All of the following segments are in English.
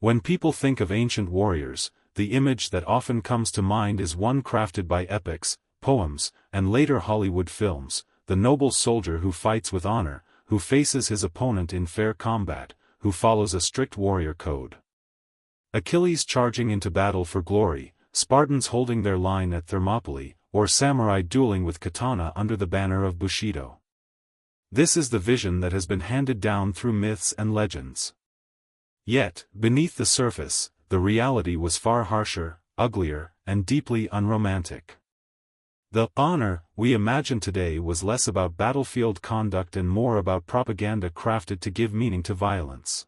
When people think of ancient warriors, the image that often comes to mind is one crafted by epics, poems, and later Hollywood films: the noble soldier who fights with honor, who faces his opponent in fair combat, who follows a strict warrior code. Achilles charging into battle for glory, Spartans holding their line at Thermopylae, or samurai dueling with katana under the banner of Bushido. This is the vision that has been handed down through myths and legends. Yet, beneath the surface, the reality was far harsher, uglier, and deeply unromantic. The honor we imagine today was less about battlefield conduct and more about propaganda crafted to give meaning to violence.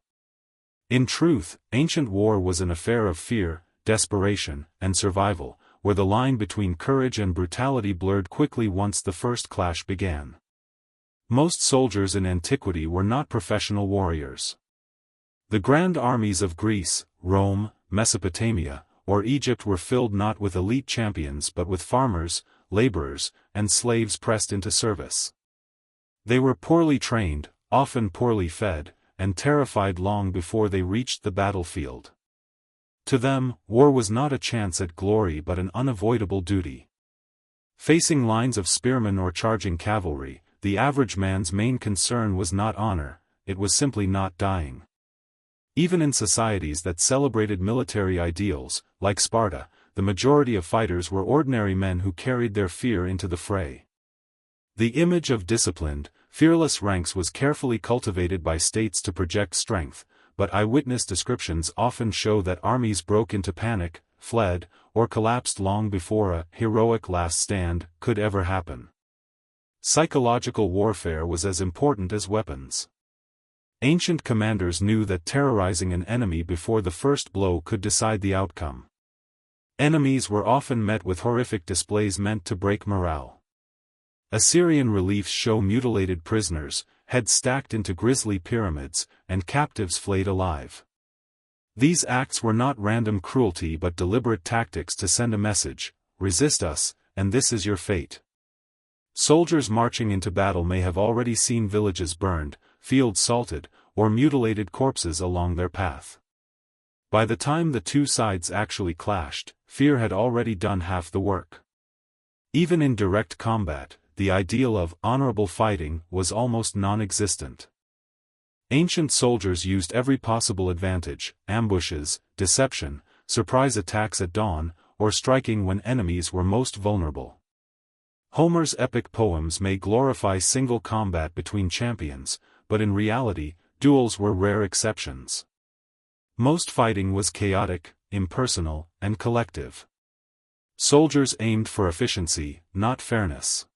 In truth, ancient war was an affair of fear, desperation, and survival, where the line between courage and brutality blurred quickly once the first clash began. Most soldiers in antiquity were not professional warriors. The grand armies of Greece, Rome, Mesopotamia, or Egypt were filled not with elite champions but with farmers, laborers, and slaves pressed into service. They were poorly trained, often poorly fed, and terrified long before they reached the battlefield. To them, war was not a chance at glory but an unavoidable duty. Facing lines of spearmen or charging cavalry, the average man's main concern was not honor, it was simply not dying. Even in societies that celebrated military ideals, like Sparta, the majority of fighters were ordinary men who carried their fear into the fray. The image of disciplined, fearless ranks was carefully cultivated by states to project strength, but eyewitness descriptions often show that armies broke into panic, fled, or collapsed long before a heroic last stand could ever happen. Psychological warfare was as important as weapons. Ancient commanders knew that terrorizing an enemy before the first blow could decide the outcome. Enemies were often met with horrific displays meant to break morale. Assyrian reliefs show mutilated prisoners, heads stacked into grisly pyramids, and captives flayed alive. These acts were not random cruelty but deliberate tactics to send a message: resist us, and this is your fate. Soldiers marching into battle may have already seen villages burned, fields salted, or mutilated corpses along their path. By the time the two sides actually clashed, fear had already done half the work. Even in direct combat, the ideal of honorable fighting was almost non-existent. Ancient soldiers used every possible advantage: ambushes, deception, surprise attacks at dawn, or striking when enemies were most vulnerable. Homer's epic poems may glorify single combat between champions, but in reality, duels were rare exceptions. Most fighting was chaotic, impersonal, and collective. Soldiers aimed for efficiency, not fairness.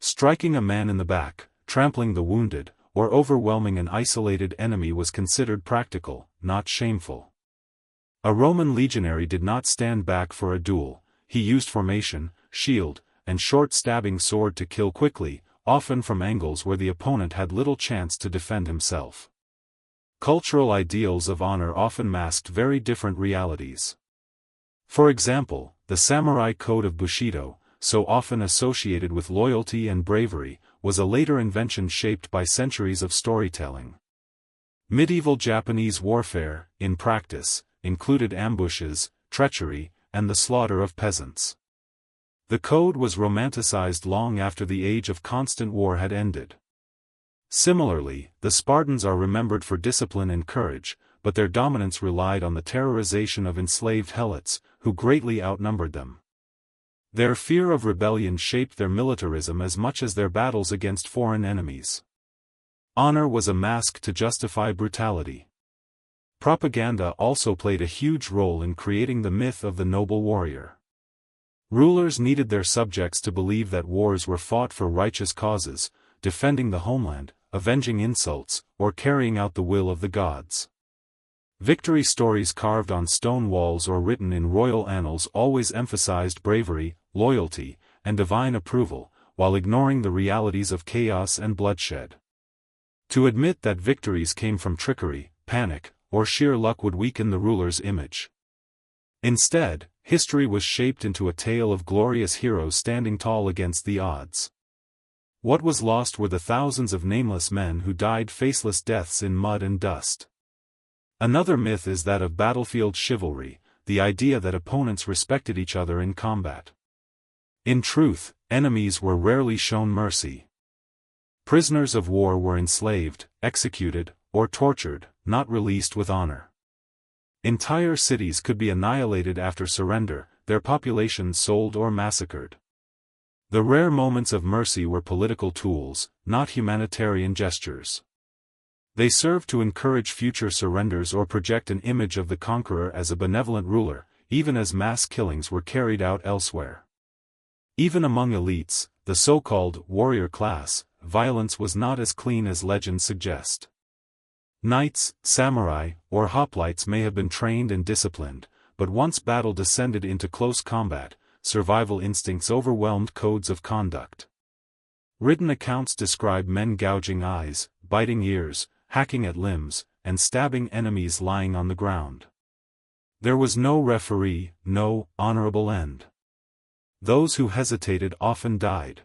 Striking a man in the back, trampling the wounded, or overwhelming an isolated enemy was considered practical, not shameful. A Roman legionary did not stand back for a duel; he used formation, shield, and short stabbing sword to kill quickly, often from angles where the opponent had little chance to defend himself. Cultural ideals of honor often masked very different realities. For example, the samurai code of Bushido, so often associated with loyalty and bravery, was a later invention shaped by centuries of storytelling. Medieval Japanese warfare, in practice, included ambushes, treachery, and the slaughter of peasants. The code was romanticized long after the age of constant war had ended. Similarly, the Spartans are remembered for discipline and courage, but their dominance relied on the terrorization of enslaved helots, who greatly outnumbered them. Their fear of rebellion shaped their militarism as much as their battles against foreign enemies. Honor was a mask to justify brutality. Propaganda also played a huge role in creating the myth of the noble warrior. Rulers needed their subjects to believe that wars were fought for righteous causes, defending the homeland, avenging insults, or carrying out the will of the gods. Victory stories carved on stone walls or written in royal annals always emphasized bravery, loyalty, and divine approval, while ignoring the realities of chaos and bloodshed. To admit that victories came from trickery, panic, or sheer luck would weaken the ruler's image. Instead, history was shaped into a tale of glorious heroes standing tall against the odds. What was lost were the thousands of nameless men who died faceless deaths in mud and dust. Another myth is that of battlefield chivalry, the idea that opponents respected each other in combat. In truth, enemies were rarely shown mercy. Prisoners of war were enslaved, executed, or tortured, not released with honor. Entire cities could be annihilated after surrender, their populations sold or massacred. The rare moments of mercy were political tools, not humanitarian gestures. They served to encourage future surrenders or project an image of the conqueror as a benevolent ruler, even as mass killings were carried out elsewhere. Even among elites, the so-called warrior class, violence was not as clean as legends suggest. Knights, samurai, or hoplites may have been trained and disciplined, but once battle descended into close combat, survival instincts overwhelmed codes of conduct. Written accounts describe men gouging eyes, biting ears, hacking at limbs, and stabbing enemies lying on the ground. There was no referee, no honorable end. Those who hesitated often died.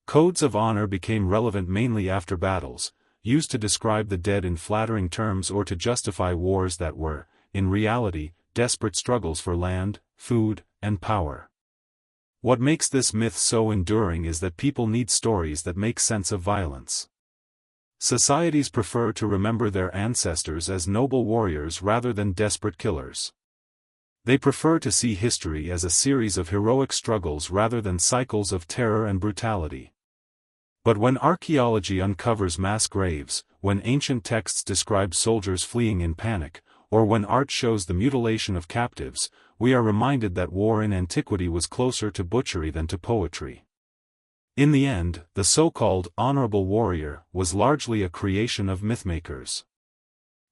Codes of honor became relevant mainly after battles, used to describe the dead in flattering terms or to justify wars that were, in reality, desperate struggles for land, food, and power. What makes this myth so enduring is that people need stories that make sense of violence. Societies prefer to remember their ancestors as noble warriors rather than desperate killers. They prefer to see history as a series of heroic struggles rather than cycles of terror and brutality. But when archaeology uncovers mass graves, when ancient texts describe soldiers fleeing in panic, or when art shows the mutilation of captives, we are reminded that war in antiquity was closer to butchery than to poetry. In the end, the so-called honorable warrior was largely a creation of mythmakers.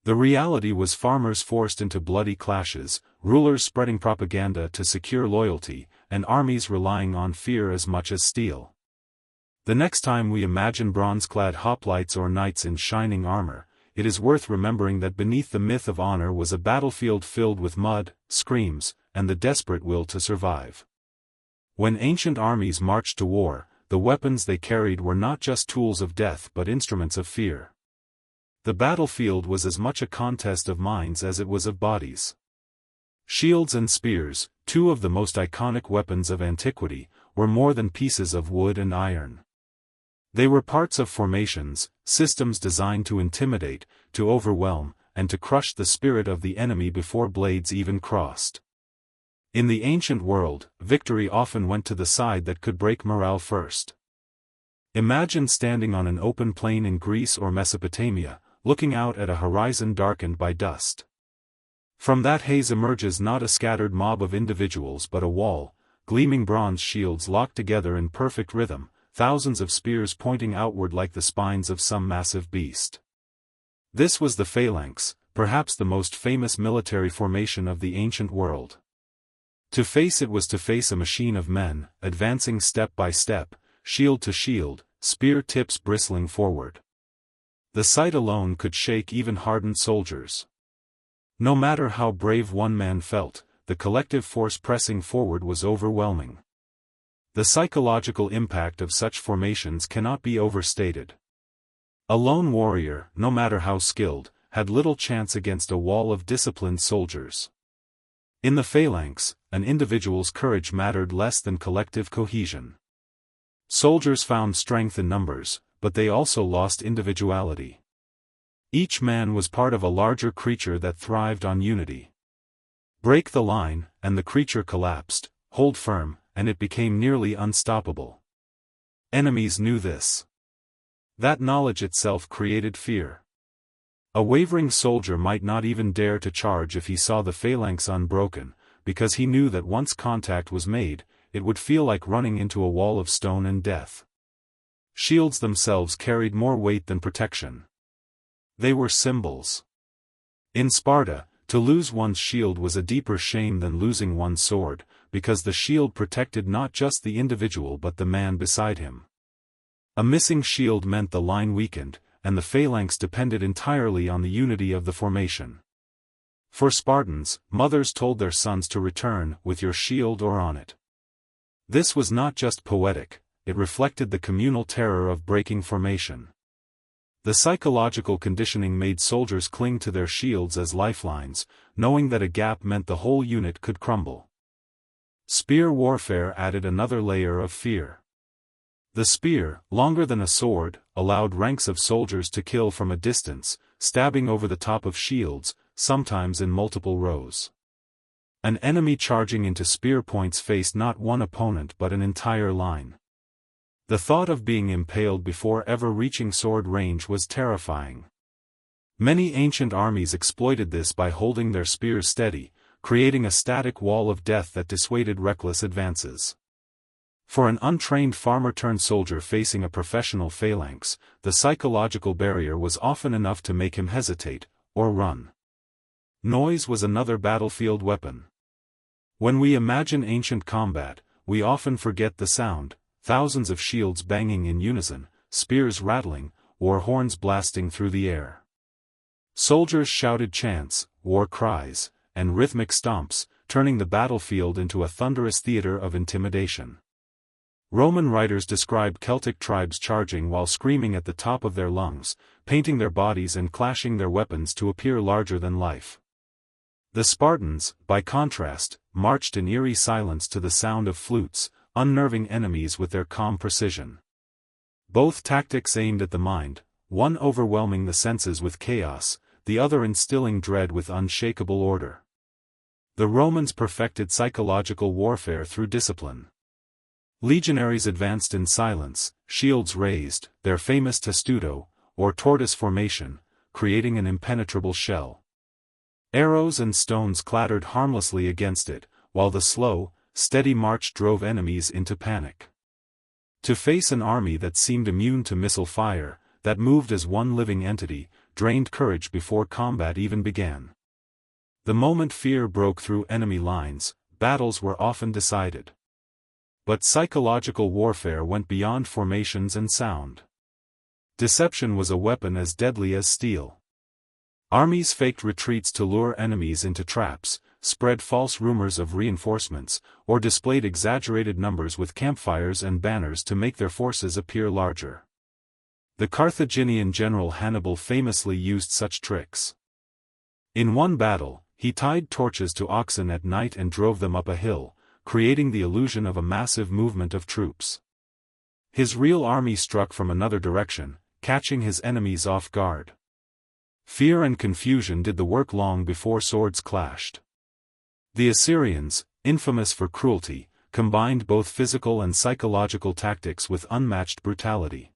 The reality was farmers forced into bloody clashes, rulers spreading propaganda to secure loyalty, and armies relying on fear as much as steel. The next time we imagine bronze-clad hoplites or knights in shining armor, it is worth remembering that beneath the myth of honor was a battlefield filled with mud, screams, and the desperate will to survive. When ancient armies marched to war, the weapons they carried were not just tools of death but instruments of fear. The battlefield was as much a contest of minds as it was of bodies. Shields and spears, two of the most iconic weapons of antiquity, were more than pieces of wood and iron. They were parts of formations, systems designed to intimidate, to overwhelm, and to crush the spirit of the enemy before blades even crossed. In the ancient world, victory often went to the side that could break morale first. Imagine standing on an open plain in Greece or Mesopotamia, looking out at a horizon darkened by dust. From that haze emerges not a scattered mob of individuals but a wall, gleaming bronze shields locked together in perfect rhythm, thousands of spears pointing outward like the spines of some massive beast. This was the phalanx, perhaps the most famous military formation of the ancient world. To face it was to face a machine of men, advancing step by step, shield to shield, spear tips bristling forward. The sight alone could shake even hardened soldiers. No matter how brave one man felt, the collective force pressing forward was overwhelming. The psychological impact of such formations cannot be overstated. A lone warrior, no matter how skilled, had little chance against a wall of disciplined soldiers. In the phalanx, an individual's courage mattered less than collective cohesion. Soldiers found strength in numbers, but they also lost individuality. Each man was part of a larger creature that thrived on unity. Break the line, and the creature collapsed, hold firm, and it became nearly unstoppable. Enemies knew this. That knowledge itself created fear. A wavering soldier might not even dare to charge if he saw the phalanx unbroken, because he knew that once contact was made, it would feel like running into a wall of stone and death. Shields themselves carried more weight than protection. They were symbols. In Sparta, to lose one's shield was a deeper shame than losing one's sword, because the shield protected not just the individual but the man beside him. A missing shield meant the line weakened, and the phalanx depended entirely on the unity of the formation. For Spartans, mothers told their sons to return with your shield or on it. This was not just poetic, it reflected the communal terror of breaking formation. The psychological conditioning made soldiers cling to their shields as lifelines, knowing that a gap meant the whole unit could crumble. Spear warfare added another layer of fear. The spear, longer than a sword, allowed ranks of soldiers to kill from a distance, stabbing over the top of shields, sometimes in multiple rows. An enemy charging into spear points faced not one opponent but an entire line. The thought of being impaled before ever reaching sword range was terrifying. Many ancient armies exploited this by holding their spears steady, creating a static wall of death that dissuaded reckless advances. For an untrained farmer-turned-soldier facing a professional phalanx, the psychological barrier was often enough to make him hesitate, or run. Noise was another battlefield weapon. When we imagine ancient combat, we often forget the sound: thousands of shields banging in unison, spears rattling, war horns blasting through the air. Soldiers shouted chants, war cries, and rhythmic stomps, turning the battlefield into a thunderous theater of intimidation. Roman writers describe Celtic tribes charging while screaming at the top of their lungs, painting their bodies and clashing their weapons to appear larger than life. The Spartans, by contrast, marched in eerie silence to the sound of flutes, unnerving enemies with their calm precision. Both tactics aimed at the mind, one overwhelming the senses with chaos, the other instilling dread with unshakable order. The Romans perfected psychological warfare through discipline. Legionaries advanced in silence, shields raised, their famous testudo, or tortoise formation, creating an impenetrable shell. Arrows and stones clattered harmlessly against it, while the slow, steady march drove enemies into panic. To face an army that seemed immune to missile fire, that moved as one living entity, drained courage before combat even began. The moment fear broke through enemy lines, battles were often decided. But psychological warfare went beyond formations and sound. Deception was a weapon as deadly as steel. Armies faked retreats to lure enemies into traps, spread false rumors of reinforcements, or displayed exaggerated numbers with campfires and banners to make their forces appear larger. The Carthaginian general Hannibal famously used such tricks. In one battle, he tied torches to oxen at night and drove them up a hill, creating the illusion of a massive movement of troops. His real army struck from another direction, catching his enemies off guard. Fear and confusion did the work long before swords clashed. The Assyrians, infamous for cruelty, combined both physical and psychological tactics with unmatched brutality.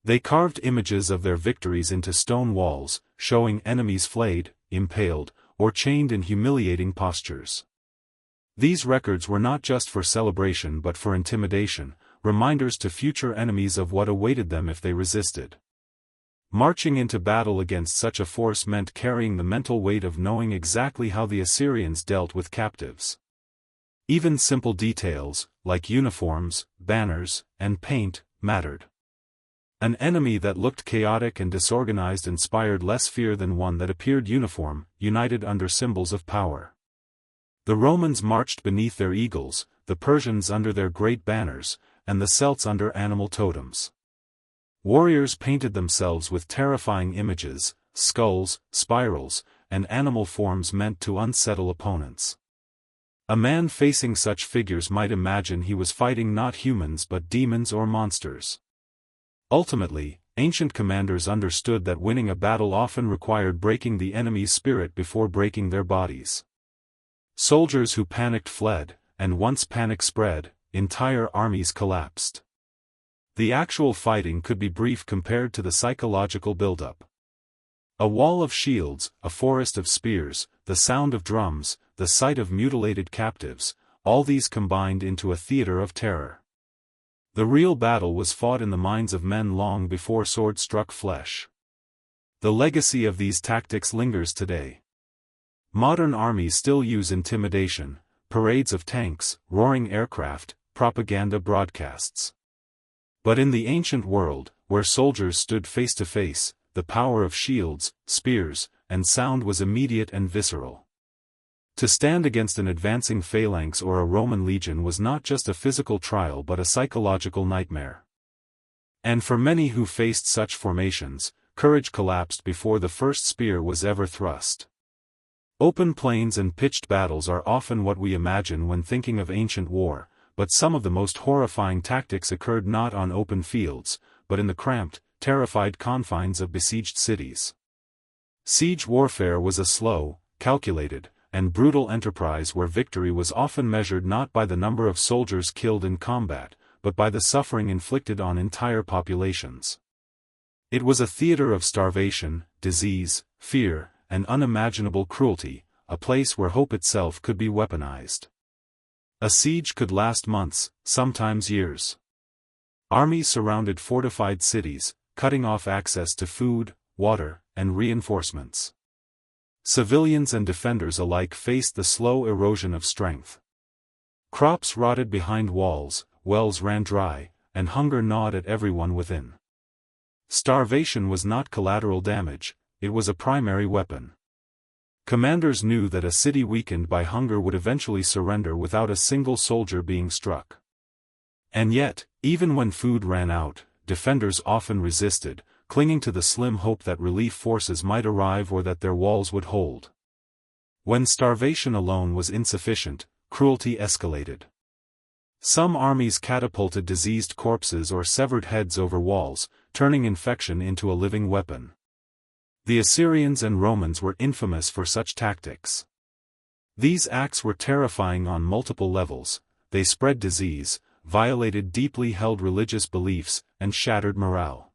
They carved images of their victories into stone walls, showing enemies flayed, impaled, or chained in humiliating postures. These records were not just for celebration but for intimidation, reminders to future enemies of what awaited them if they resisted. Marching into battle against such a force meant carrying the mental weight of knowing exactly how the Assyrians dealt with captives. Even simple details, like uniforms, banners, and paint, mattered. An enemy that looked chaotic and disorganized inspired less fear than one that appeared uniform, united under symbols of power. The Romans marched beneath their eagles, the Persians under their great banners, and the Celts under animal totems. Warriors painted themselves with terrifying images, skulls, spirals, and animal forms meant to unsettle opponents. A man facing such figures might imagine he was fighting not humans but demons or monsters. Ultimately, ancient commanders understood that winning a battle often required breaking the enemy's spirit before breaking their bodies. Soldiers who panicked fled, and once panic spread, entire armies collapsed. The actual fighting could be brief compared to the psychological buildup. A wall of shields, a forest of spears, the sound of drums, the sight of mutilated captives, all these combined into a theater of terror. The real battle was fought in the minds of men long before swords struck flesh. The legacy of these tactics lingers today. Modern armies still use intimidation, parades of tanks, roaring aircraft, propaganda broadcasts. But in the ancient world, where soldiers stood face to face, the power of shields, spears, and sound was immediate and visceral. To stand against an advancing phalanx or a Roman legion was not just a physical trial but a psychological nightmare. And for many who faced such formations, courage collapsed before the first spear was ever thrust. Open plains and pitched battles are often what we imagine when thinking of ancient war, but some of the most horrifying tactics occurred not on open fields, but in the cramped, terrified confines of besieged cities. Siege warfare was a slow, calculated, and brutal enterprise where victory was often measured not by the number of soldiers killed in combat, but by the suffering inflicted on entire populations. It was a theater of starvation, disease, fear, and unimaginable cruelty, a place where hope itself could be weaponized. A siege could last months, sometimes years. Armies surrounded fortified cities, cutting off access to food, water, and reinforcements. Civilians and defenders alike faced the slow erosion of strength. Crops rotted behind walls, wells ran dry, and hunger gnawed at everyone within. Starvation was not collateral damage, it was a primary weapon. Commanders knew that a city weakened by hunger would eventually surrender without a single soldier being struck. And yet, even when food ran out, defenders often resisted, clinging to the slim hope that relief forces might arrive or that their walls would hold. When starvation alone was insufficient, cruelty escalated. Some armies catapulted diseased corpses or severed heads over walls, turning infection into a living weapon. The Assyrians and Romans were infamous for such tactics. These acts were terrifying on multiple levels. They spread disease, violated deeply held religious beliefs, and shattered morale.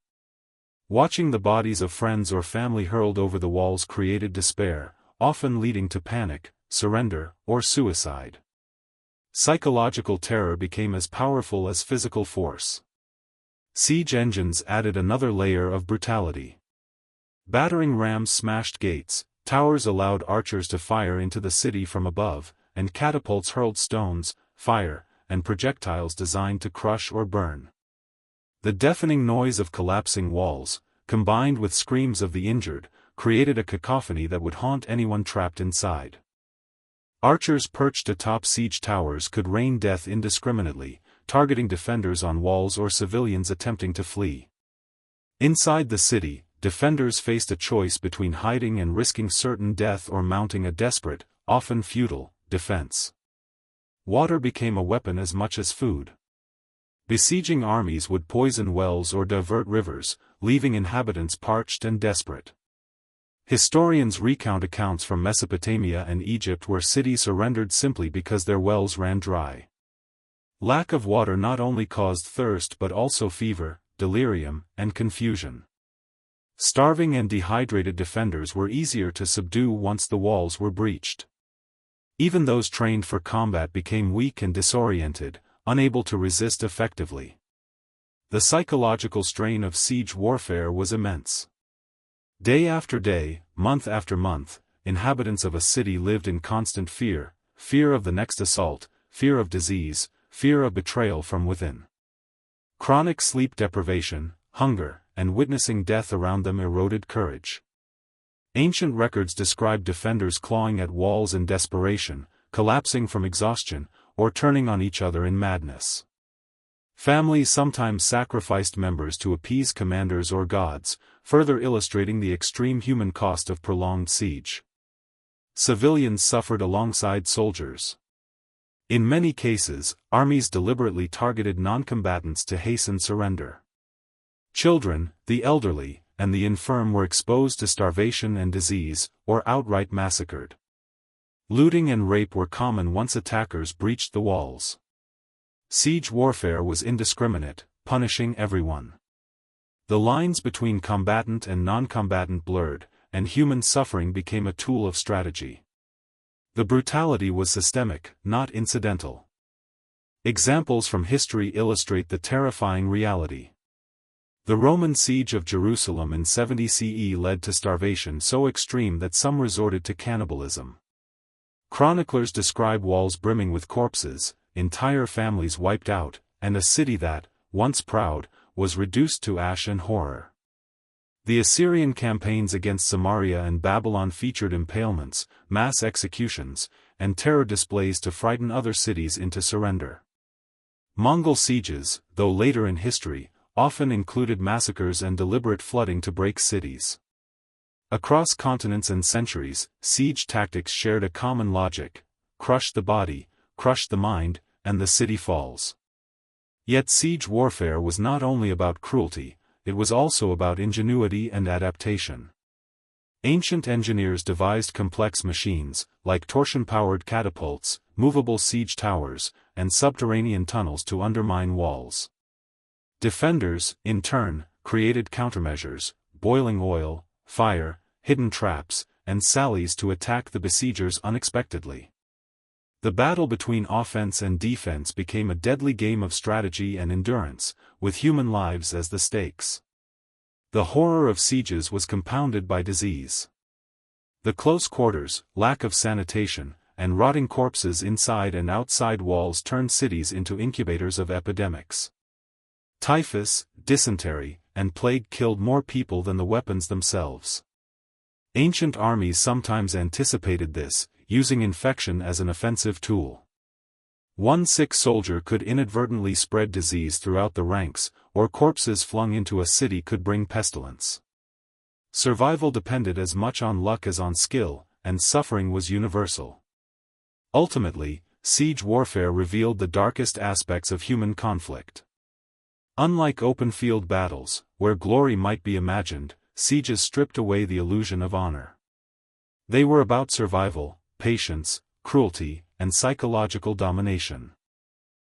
Watching the bodies of friends or family hurled over the walls created despair, often leading to panic, surrender, or suicide. Psychological terror became as powerful as physical force. Siege engines added another layer of brutality. Battering rams smashed gates, towers allowed archers to fire into the city from above, and catapults hurled stones, fire, and projectiles designed to crush or burn. The deafening noise of collapsing walls, combined with screams of the injured, created a cacophony that would haunt anyone trapped inside. Archers perched atop siege towers could rain death indiscriminately, targeting defenders on walls or civilians attempting to flee. Inside the city, defenders faced a choice between hiding and risking certain death or mounting a desperate, often futile, defense. Water became a weapon as much as food. Besieging armies would poison wells or divert rivers, leaving inhabitants parched and desperate. Historians recount accounts from Mesopotamia and Egypt where cities surrendered simply because their wells ran dry. Lack of water not only caused thirst but also fever, delirium, and confusion. Starving and dehydrated defenders were easier to subdue once the walls were breached. Even those trained for combat became weak and disoriented, unable to resist effectively. The psychological strain of siege warfare was immense. Day after day, month after month, inhabitants of a city lived in constant fear, fear of the next assault, fear of disease, fear of betrayal from within. Chronic sleep deprivation, hunger, and witnessing death around them eroded courage. Ancient records describe defenders clawing at walls in desperation, collapsing from exhaustion, or turning on each other in madness. Families sometimes sacrificed members to appease commanders or gods, further illustrating the extreme human cost of prolonged siege. Civilians suffered alongside soldiers. In many cases, armies deliberately targeted non-combatants to hasten surrender. Children, the elderly, and the infirm were exposed to starvation and disease, or outright massacred. Looting and rape were common once attackers breached the walls. Siege warfare was indiscriminate, punishing everyone. The lines between combatant and non-combatant blurred, and human suffering became a tool of strategy. The brutality was systemic, not incidental. Examples from history illustrate the terrifying reality. The Roman siege of Jerusalem in 70 CE led to starvation so extreme that some resorted to cannibalism. Chroniclers describe walls brimming with corpses, entire families wiped out, and a city that, once proud, was reduced to ash and horror. The Assyrian campaigns against Samaria and Babylon featured impalements, mass executions, and terror displays to frighten other cities into surrender. Mongol sieges, though later in history, often included massacres and deliberate flooding to break cities. Across continents and centuries, siege tactics shared a common logic: crush the body, crush the mind, and the city falls. Yet siege warfare was not only about cruelty, it was also about ingenuity and adaptation. Ancient engineers devised complex machines, like torsion-powered catapults, movable siege towers, and subterranean tunnels to undermine walls. Defenders, in turn, created countermeasures: boiling oil, fire, hidden traps, and sallies to attack the besiegers unexpectedly. The battle between offense and defense became a deadly game of strategy and endurance, with human lives as the stakes. The horror of sieges was compounded by disease. The close quarters, lack of sanitation, and rotting corpses inside and outside walls turned cities into incubators of epidemics. Typhus, dysentery, and plague killed more people than the weapons themselves. Ancient armies sometimes anticipated this, using infection as an offensive tool. One sick soldier could inadvertently spread disease throughout the ranks, or corpses flung into a city could bring pestilence. Survival depended as much on luck as on skill, and suffering was universal. Ultimately, siege warfare revealed the darkest aspects of human conflict. Unlike open-field battles, where glory might be imagined, sieges stripped away the illusion of honor. They were about survival, patience, cruelty, and psychological domination.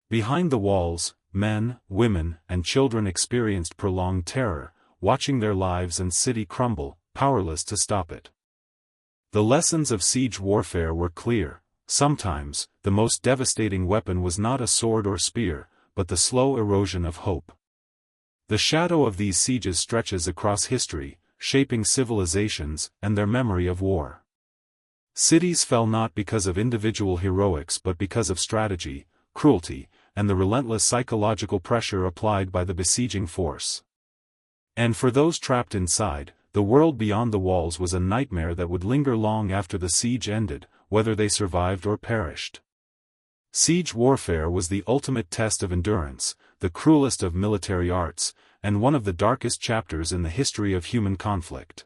Behind the walls, men, women, and children experienced prolonged terror, watching their lives and city crumble, powerless to stop it. The lessons of siege warfare were clear. Sometimes, the most devastating weapon was not a sword or spear, but the slow erosion of hope. The shadow of these sieges stretches across history, shaping civilizations and their memory of war. Cities fell not because of individual heroics but because of strategy, cruelty, and the relentless psychological pressure applied by the besieging force. And for those trapped inside, the world beyond the walls was a nightmare that would linger long after the siege ended, whether they survived or perished. Siege warfare was the ultimate test of endurance, the cruelest of military arts, and one of the darkest chapters in the history of human conflict.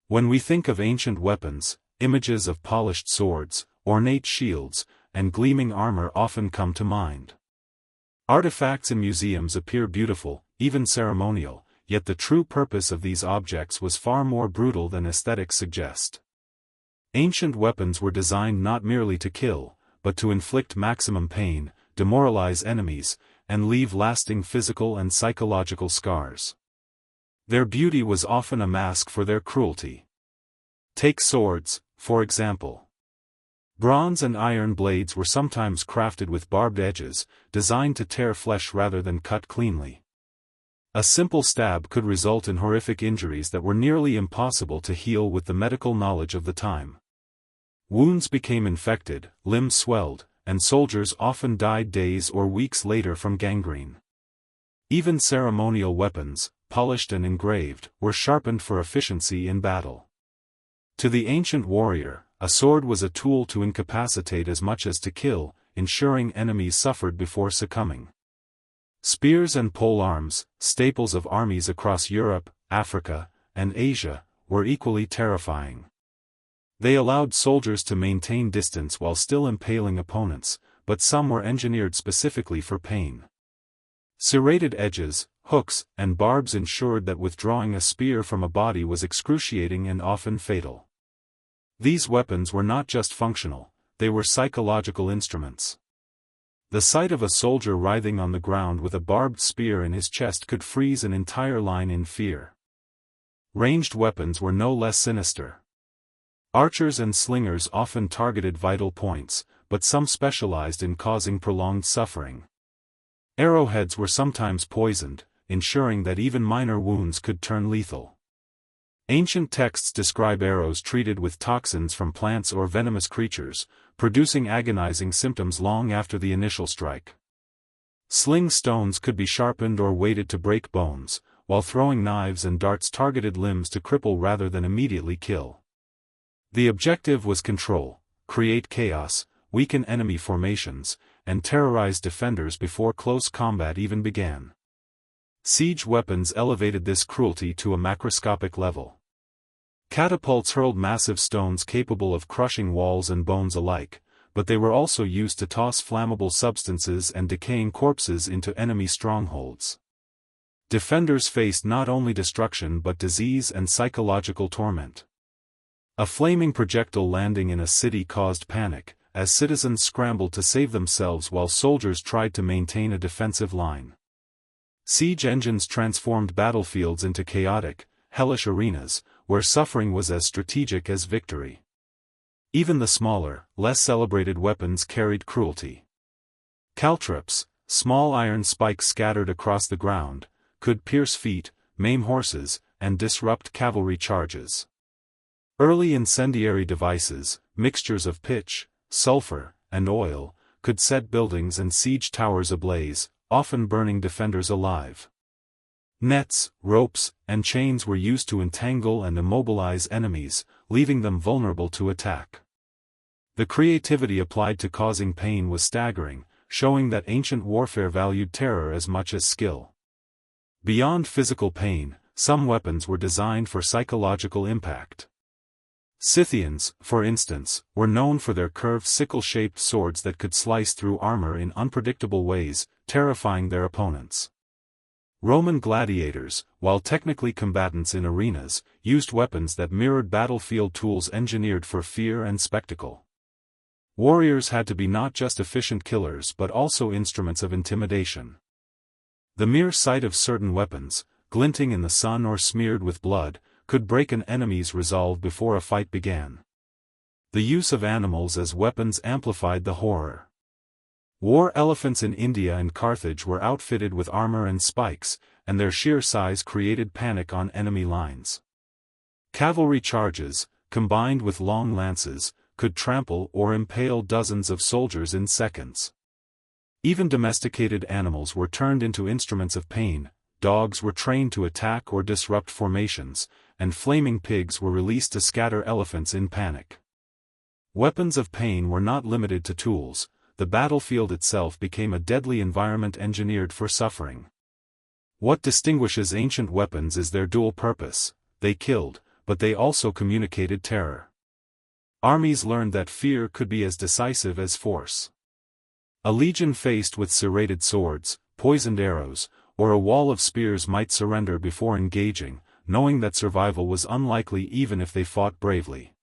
When we think of ancient weapons, images of polished swords, ornate shields, and gleaming armor often come to mind. Artifacts in museums appear beautiful, even ceremonial, yet the true purpose of these objects was far more brutal than aesthetics suggest. Ancient weapons were designed not merely to kill, but to inflict maximum pain, demoralize enemies, and leave lasting physical and psychological scars. Their beauty was often a mask for their cruelty. Take swords, for example. Bronze and iron blades were sometimes crafted with barbed edges, designed to tear flesh rather than cut cleanly. A simple stab could result in horrific injuries that were nearly impossible to heal with the medical knowledge of the time. Wounds became infected, limbs swelled, and soldiers often died days or weeks later from gangrene. Even ceremonial weapons, polished and engraved, were sharpened for efficiency in battle. To the ancient warrior, a sword was a tool to incapacitate as much as to kill, ensuring enemies suffered before succumbing. Spears and polearms, staples of armies across Europe, Africa, and Asia, were equally terrifying. They allowed soldiers to maintain distance while still impaling opponents, but some were engineered specifically for pain. Serrated edges, hooks, and barbs ensured that withdrawing a spear from a body was excruciating and often fatal. These weapons were not just functional, they were psychological instruments. The sight of a soldier writhing on the ground with a barbed spear in his chest could freeze an entire line in fear. Ranged weapons were no less sinister. Archers and slingers often targeted vital points, but some specialized in causing prolonged suffering. Arrowheads were sometimes poisoned, ensuring that even minor wounds could turn lethal. Ancient texts describe arrows treated with toxins from plants or venomous creatures, producing agonizing symptoms long after the initial strike. Sling stones could be sharpened or weighted to break bones, while throwing knives and darts targeted limbs to cripple rather than immediately kill. The objective was control, create chaos, weaken enemy formations, and terrorize defenders before close combat even began. Siege weapons elevated this cruelty to a macroscopic level. Catapults hurled massive stones capable of crushing walls and bones alike, but they were also used to toss flammable substances and decaying corpses into enemy strongholds. Defenders faced not only destruction but disease and psychological torment. A flaming projectile landing in a city caused panic, as citizens scrambled to save themselves while soldiers tried to maintain a defensive line. Siege engines transformed battlefields into chaotic, hellish arenas, where suffering was as strategic as victory. Even the smaller, less celebrated weapons carried cruelty. Caltrops, small iron spikes scattered across the ground, could pierce feet, maim horses, and disrupt cavalry charges. Early incendiary devices, mixtures of pitch, sulfur, and oil, could set buildings and siege towers ablaze, often burning defenders alive. Nets, ropes, and chains were used to entangle and immobilize enemies, leaving them vulnerable to attack. The creativity applied to causing pain was staggering, showing that ancient warfare valued terror as much as skill. Beyond physical pain, some weapons were designed for psychological impact. Scythians, for instance, were known for their curved sickle-shaped swords that could slice through armor in unpredictable ways, terrifying their opponents. Roman gladiators, while technically combatants in arenas, used weapons that mirrored battlefield tools engineered for fear and spectacle. Warriors had to be not just efficient killers but also instruments of intimidation. The mere sight of certain weapons, glinting in the sun or smeared with blood, could break an enemy's resolve before a fight began. The use of animals as weapons amplified the horror. War elephants in India and Carthage were outfitted with armor and spikes, and their sheer size created panic on enemy lines. Cavalry charges, combined with long lances, could trample or impale dozens of soldiers in seconds. Even domesticated animals were turned into instruments of pain, dogs were trained to attack or disrupt formations, and flaming pigs were released to scatter elephants in panic. Weapons of pain were not limited to tools. The battlefield itself became a deadly environment engineered for suffering. What distinguishes ancient weapons is their dual purpose: they killed, but they also communicated terror. Armies learned that fear could be as decisive as force. A legion faced with serrated swords, poisoned arrows, or a wall of spears might surrender before engaging, knowing that survival was unlikely even if they fought bravely.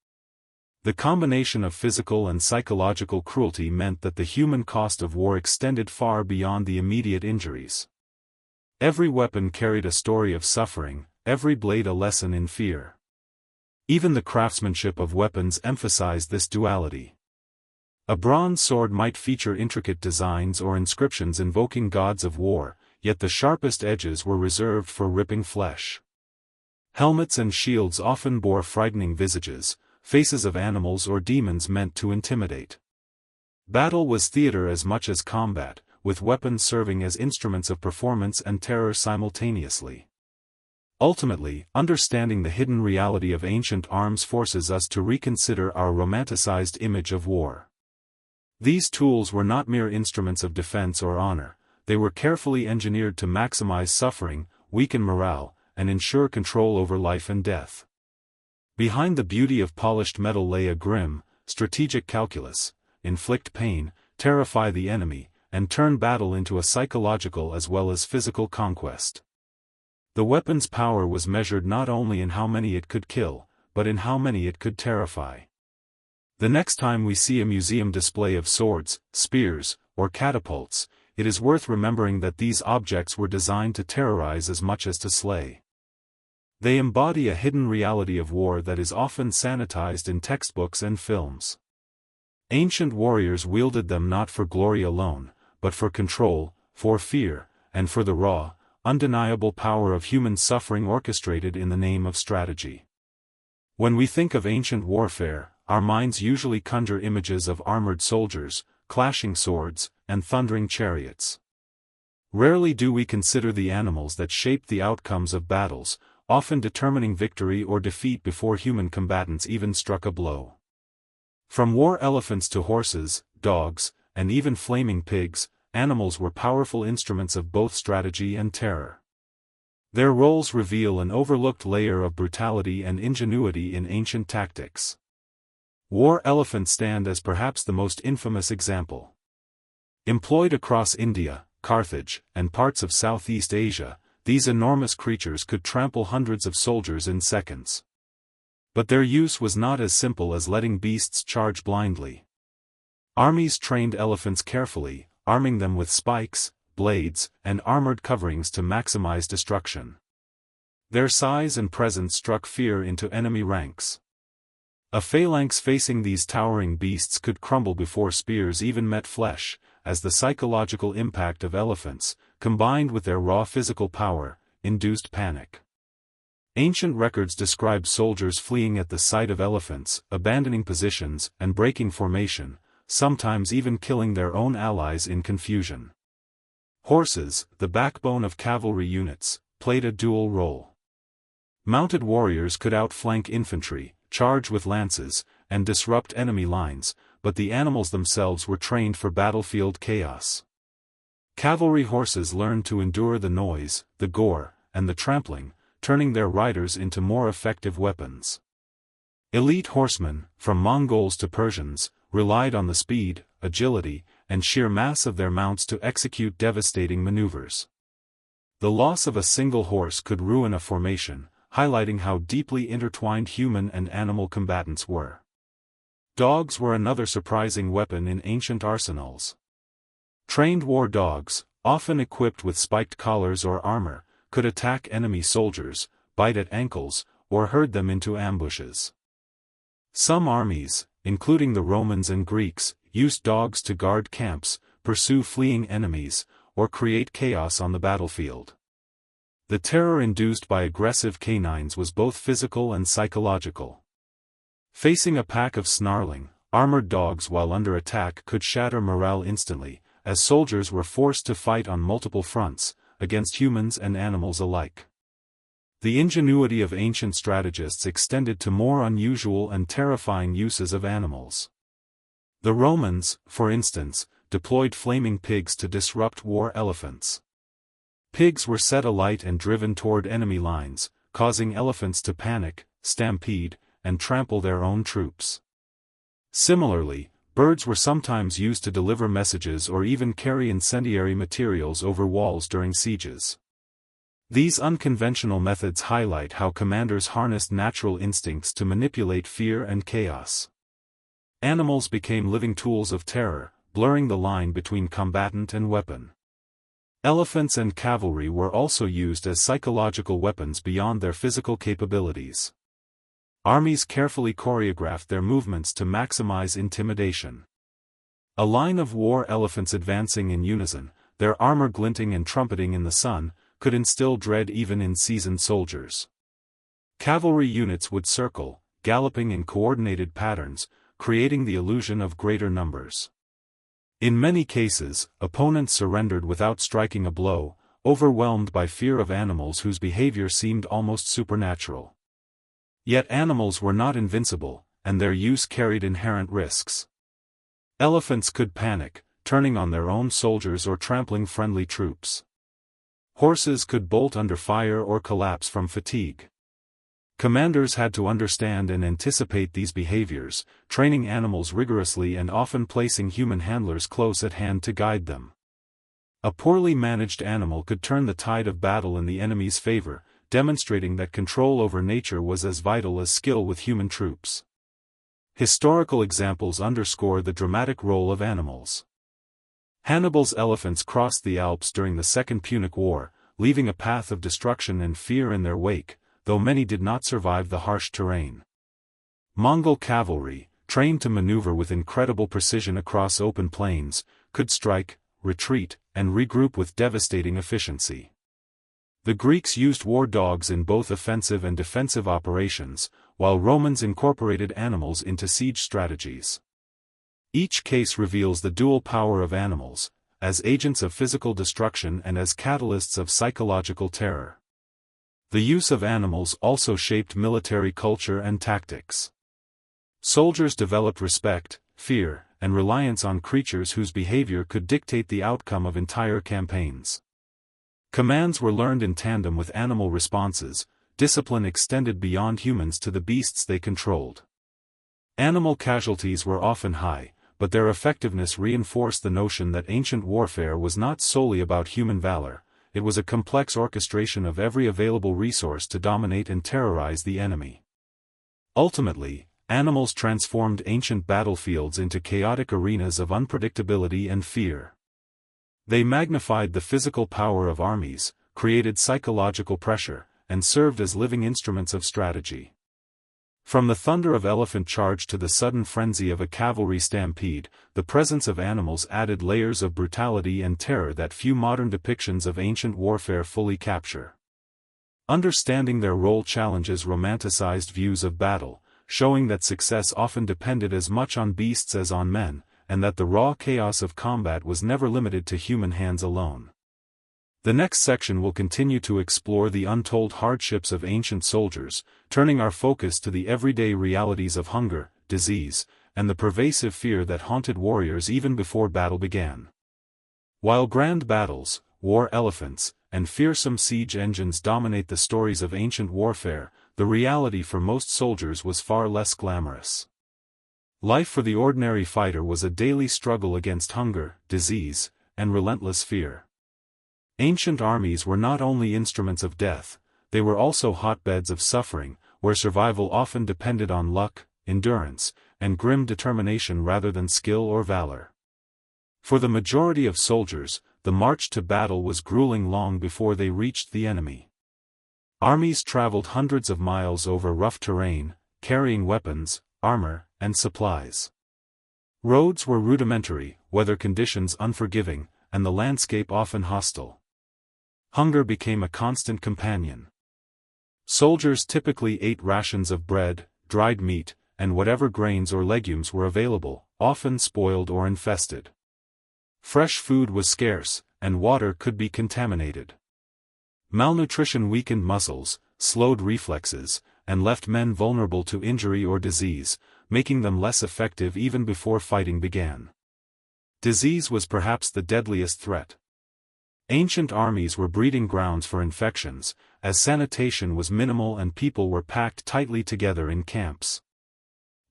The combination of physical and psychological cruelty meant that the human cost of war extended far beyond the immediate injuries. Every weapon carried a story of suffering, every blade a lesson in fear. Even the craftsmanship of weapons emphasized this duality. A bronze sword might feature intricate designs or inscriptions invoking gods of war, yet the sharpest edges were reserved for ripping flesh. Helmets and shields often bore frightening visages, faces of animals or demons meant to intimidate. Battle was theater as much as combat, with weapons serving as instruments of performance and terror simultaneously. Ultimately, understanding the hidden reality of ancient arms forces us to reconsider our romanticized image of war. These tools were not mere instruments of defense or honor, they were carefully engineered to maximize suffering, weaken morale, and ensure control over life and death. Behind the beauty of polished metal lay a grim, strategic calculus: inflict pain, terrify the enemy, and turn battle into a psychological as well as physical conquest. The weapon's power was measured not only in how many it could kill, but in how many it could terrify. The next time we see a museum display of swords, spears, or catapults, it is worth remembering that these objects were designed to terrorize as much as to slay. They embody a hidden reality of war that is often sanitized in textbooks and films. Ancient warriors wielded them not for glory alone, but for control, for fear, and for the raw, undeniable power of human suffering orchestrated in the name of strategy. When we think of ancient warfare, our minds usually conjure images of armored soldiers, clashing swords, and thundering chariots. Rarely do we consider the animals that shaped the outcomes of battles, often determining victory or defeat before human combatants even struck a blow. From war elephants to horses, dogs, and even flaming pigs, animals were powerful instruments of both strategy and terror. Their roles reveal an overlooked layer of brutality and ingenuity in ancient tactics. War elephants stand as perhaps the most infamous example. Employed across India, Carthage, and parts of Southeast Asia, these enormous creatures could trample hundreds of soldiers in seconds. But their use was not as simple as letting beasts charge blindly. Armies trained elephants carefully, arming them with spikes, blades, and armored coverings to maximize destruction. Their size and presence struck fear into enemy ranks. A phalanx facing these towering beasts could crumble before spears even met flesh, as the psychological impact of elephants, combined with their raw physical power, induced panic. Ancient records describe soldiers fleeing at the sight of elephants, abandoning positions and breaking formation, sometimes even killing their own allies in confusion. Horses, the backbone of cavalry units, played a dual role. Mounted warriors could outflank infantry, charge with lances, and disrupt enemy lines, but the animals themselves were trained for battlefield chaos. Cavalry horses learned to endure the noise, the gore, and the trampling, turning their riders into more effective weapons. Elite horsemen, from Mongols to Persians, relied on the speed, agility, and sheer mass of their mounts to execute devastating maneuvers. The loss of a single horse could ruin a formation, highlighting how deeply intertwined human and animal combatants were. Dogs were another surprising weapon in ancient arsenals. Trained war dogs, often equipped with spiked collars or armor, could attack enemy soldiers, bite at ankles, or herd them into ambushes. Some armies, including the Romans and Greeks, used dogs to guard camps, pursue fleeing enemies, or create chaos on the battlefield. The terror induced by aggressive canines was both physical and psychological. Facing a pack of snarling, armored dogs while under attack could shatter morale instantly, as soldiers were forced to fight on multiple fronts, against humans and animals alike. The ingenuity of ancient strategists extended to more unusual and terrifying uses of animals. The Romans, for instance, deployed flaming pigs to disrupt war elephants. Pigs were set alight and driven toward enemy lines, causing elephants to panic, stampede, and trample their own troops. Similarly, birds were sometimes used to deliver messages or even carry incendiary materials over walls during sieges. These unconventional methods highlight how commanders harnessed natural instincts to manipulate fear and chaos. Animals became living tools of terror, blurring the line between combatant and weapon. Elephants and cavalry were also used as psychological weapons beyond their physical capabilities. Armies carefully choreographed their movements to maximize intimidation. A line of war elephants advancing in unison, their armor glinting and trumpeting in the sun, could instill dread even in seasoned soldiers. Cavalry units would circle, galloping in coordinated patterns, creating the illusion of greater numbers. In many cases, opponents surrendered without striking a blow, overwhelmed by fear of animals whose behavior seemed almost supernatural. Yet animals were not invincible, and their use carried inherent risks. Elephants could panic, turning on their own soldiers or trampling friendly troops. Horses could bolt under fire or collapse from fatigue. Commanders had to understand and anticipate these behaviors, training animals rigorously and often placing human handlers close at hand to guide them. A poorly managed animal could turn the tide of battle in the enemy's favor, demonstrating that control over nature was as vital as skill with human troops. Historical examples underscore the dramatic role of animals. Hannibal's elephants crossed the Alps during the Second Punic War, leaving a path of destruction and fear in their wake, though many did not survive the harsh terrain. Mongol cavalry, trained to maneuver with incredible precision across open plains, could strike, retreat, and regroup with devastating efficiency. The Greeks used war dogs in both offensive and defensive operations, while Romans incorporated animals into siege strategies. Each case reveals the dual power of animals, as agents of physical destruction and as catalysts of psychological terror. The use of animals also shaped military culture and tactics. Soldiers developed respect, fear, and reliance on creatures whose behavior could dictate the outcome of entire campaigns. Commands were learned in tandem with animal responses, discipline extended beyond humans to the beasts they controlled. Animal casualties were often high, but their effectiveness reinforced the notion that ancient warfare was not solely about human valor, it was a complex orchestration of every available resource to dominate and terrorize the enemy. Ultimately, animals transformed ancient battlefields into chaotic arenas of unpredictability and fear. They magnified the physical power of armies, created psychological pressure, and served as living instruments of strategy. From the thunder of elephant charge to the sudden frenzy of a cavalry stampede, the presence of animals added layers of brutality and terror that few modern depictions of ancient warfare fully capture. Understanding their role challenges romanticized views of battle, showing that success often depended as much on beasts as on men, and that the raw chaos of combat was never limited to human hands alone. The next section will continue to explore the untold hardships of ancient soldiers, turning our focus to the everyday realities of hunger, disease, and the pervasive fear that haunted warriors even before battle began. While grand battles, war elephants, and fearsome siege engines dominate the stories of ancient warfare, the reality for most soldiers was far less glamorous. Life for the ordinary fighter was a daily struggle against hunger, disease, and relentless fear. Ancient armies were not only instruments of death, they were also hotbeds of suffering, where survival often depended on luck, endurance, and grim determination rather than skill or valor. For the majority of soldiers, the march to battle was grueling long before they reached the enemy. Armies traveled hundreds of miles over rough terrain, carrying weapons, armor, and supplies. Roads were rudimentary, weather conditions unforgiving, and the landscape often hostile. Hunger became a constant companion. Soldiers typically ate rations of bread, dried meat, and whatever grains or legumes were available, often spoiled or infested. Fresh food was scarce, and water could be contaminated. Malnutrition weakened muscles, slowed reflexes, and left men vulnerable to injury or disease, making them less effective even before fighting began. Disease was perhaps the deadliest threat. Ancient armies were breeding grounds for infections, as sanitation was minimal and people were packed tightly together in camps.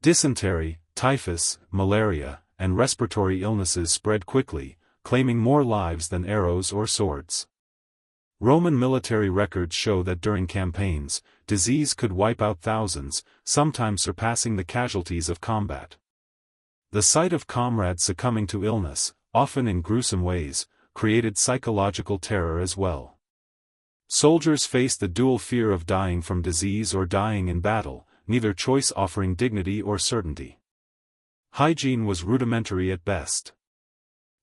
Dysentery, typhus, malaria, and respiratory illnesses spread quickly, claiming more lives than arrows or swords. Roman military records show that during campaigns, disease could wipe out thousands, sometimes surpassing the casualties of combat. The sight of comrades succumbing to illness, often in gruesome ways, created psychological terror as well. Soldiers faced the dual fear of dying from disease or dying in battle, neither choice offering dignity or certainty. Hygiene was rudimentary at best.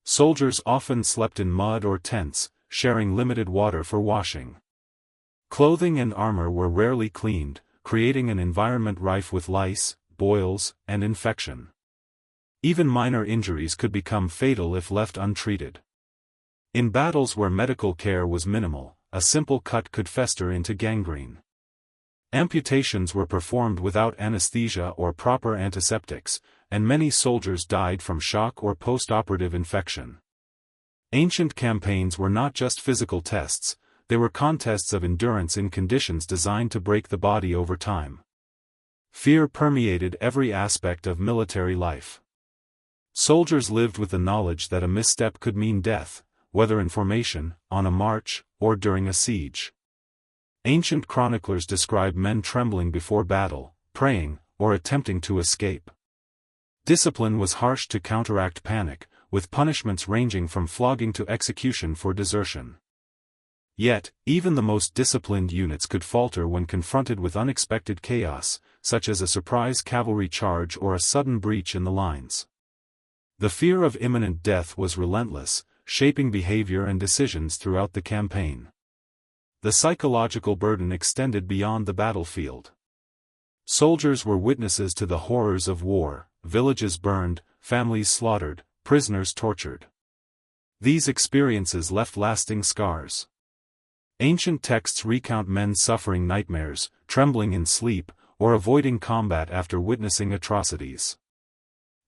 Soldiers often slept in mud or tents, sharing limited water for washing. Clothing and armor were rarely cleaned, creating an environment rife with lice, boils, and infection. Even minor injuries could become fatal if left untreated. In battles where medical care was minimal, a simple cut could fester into gangrene. Amputations were performed without anesthesia or proper antiseptics, and many soldiers died from shock or post-operative infection. Ancient campaigns were not just physical tests, they were contests of endurance in conditions designed to break the body over time. Fear permeated every aspect of military life. Soldiers lived with the knowledge that a misstep could mean death, whether in formation, on a march, or during a siege. Ancient chroniclers describe men trembling before battle, praying, or attempting to escape. Discipline was harsh to counteract panic, with punishments ranging from flogging to execution for desertion. Yet, even the most disciplined units could falter when confronted with unexpected chaos, such as a surprise cavalry charge or a sudden breach in the lines. The fear of imminent death was relentless, shaping behavior and decisions throughout the campaign. The psychological burden extended beyond the battlefield. Soldiers were witnesses to the horrors of war, villages burned, families slaughtered, prisoners tortured. These experiences left lasting scars. Ancient texts recount men suffering nightmares, trembling in sleep, or avoiding combat after witnessing atrocities.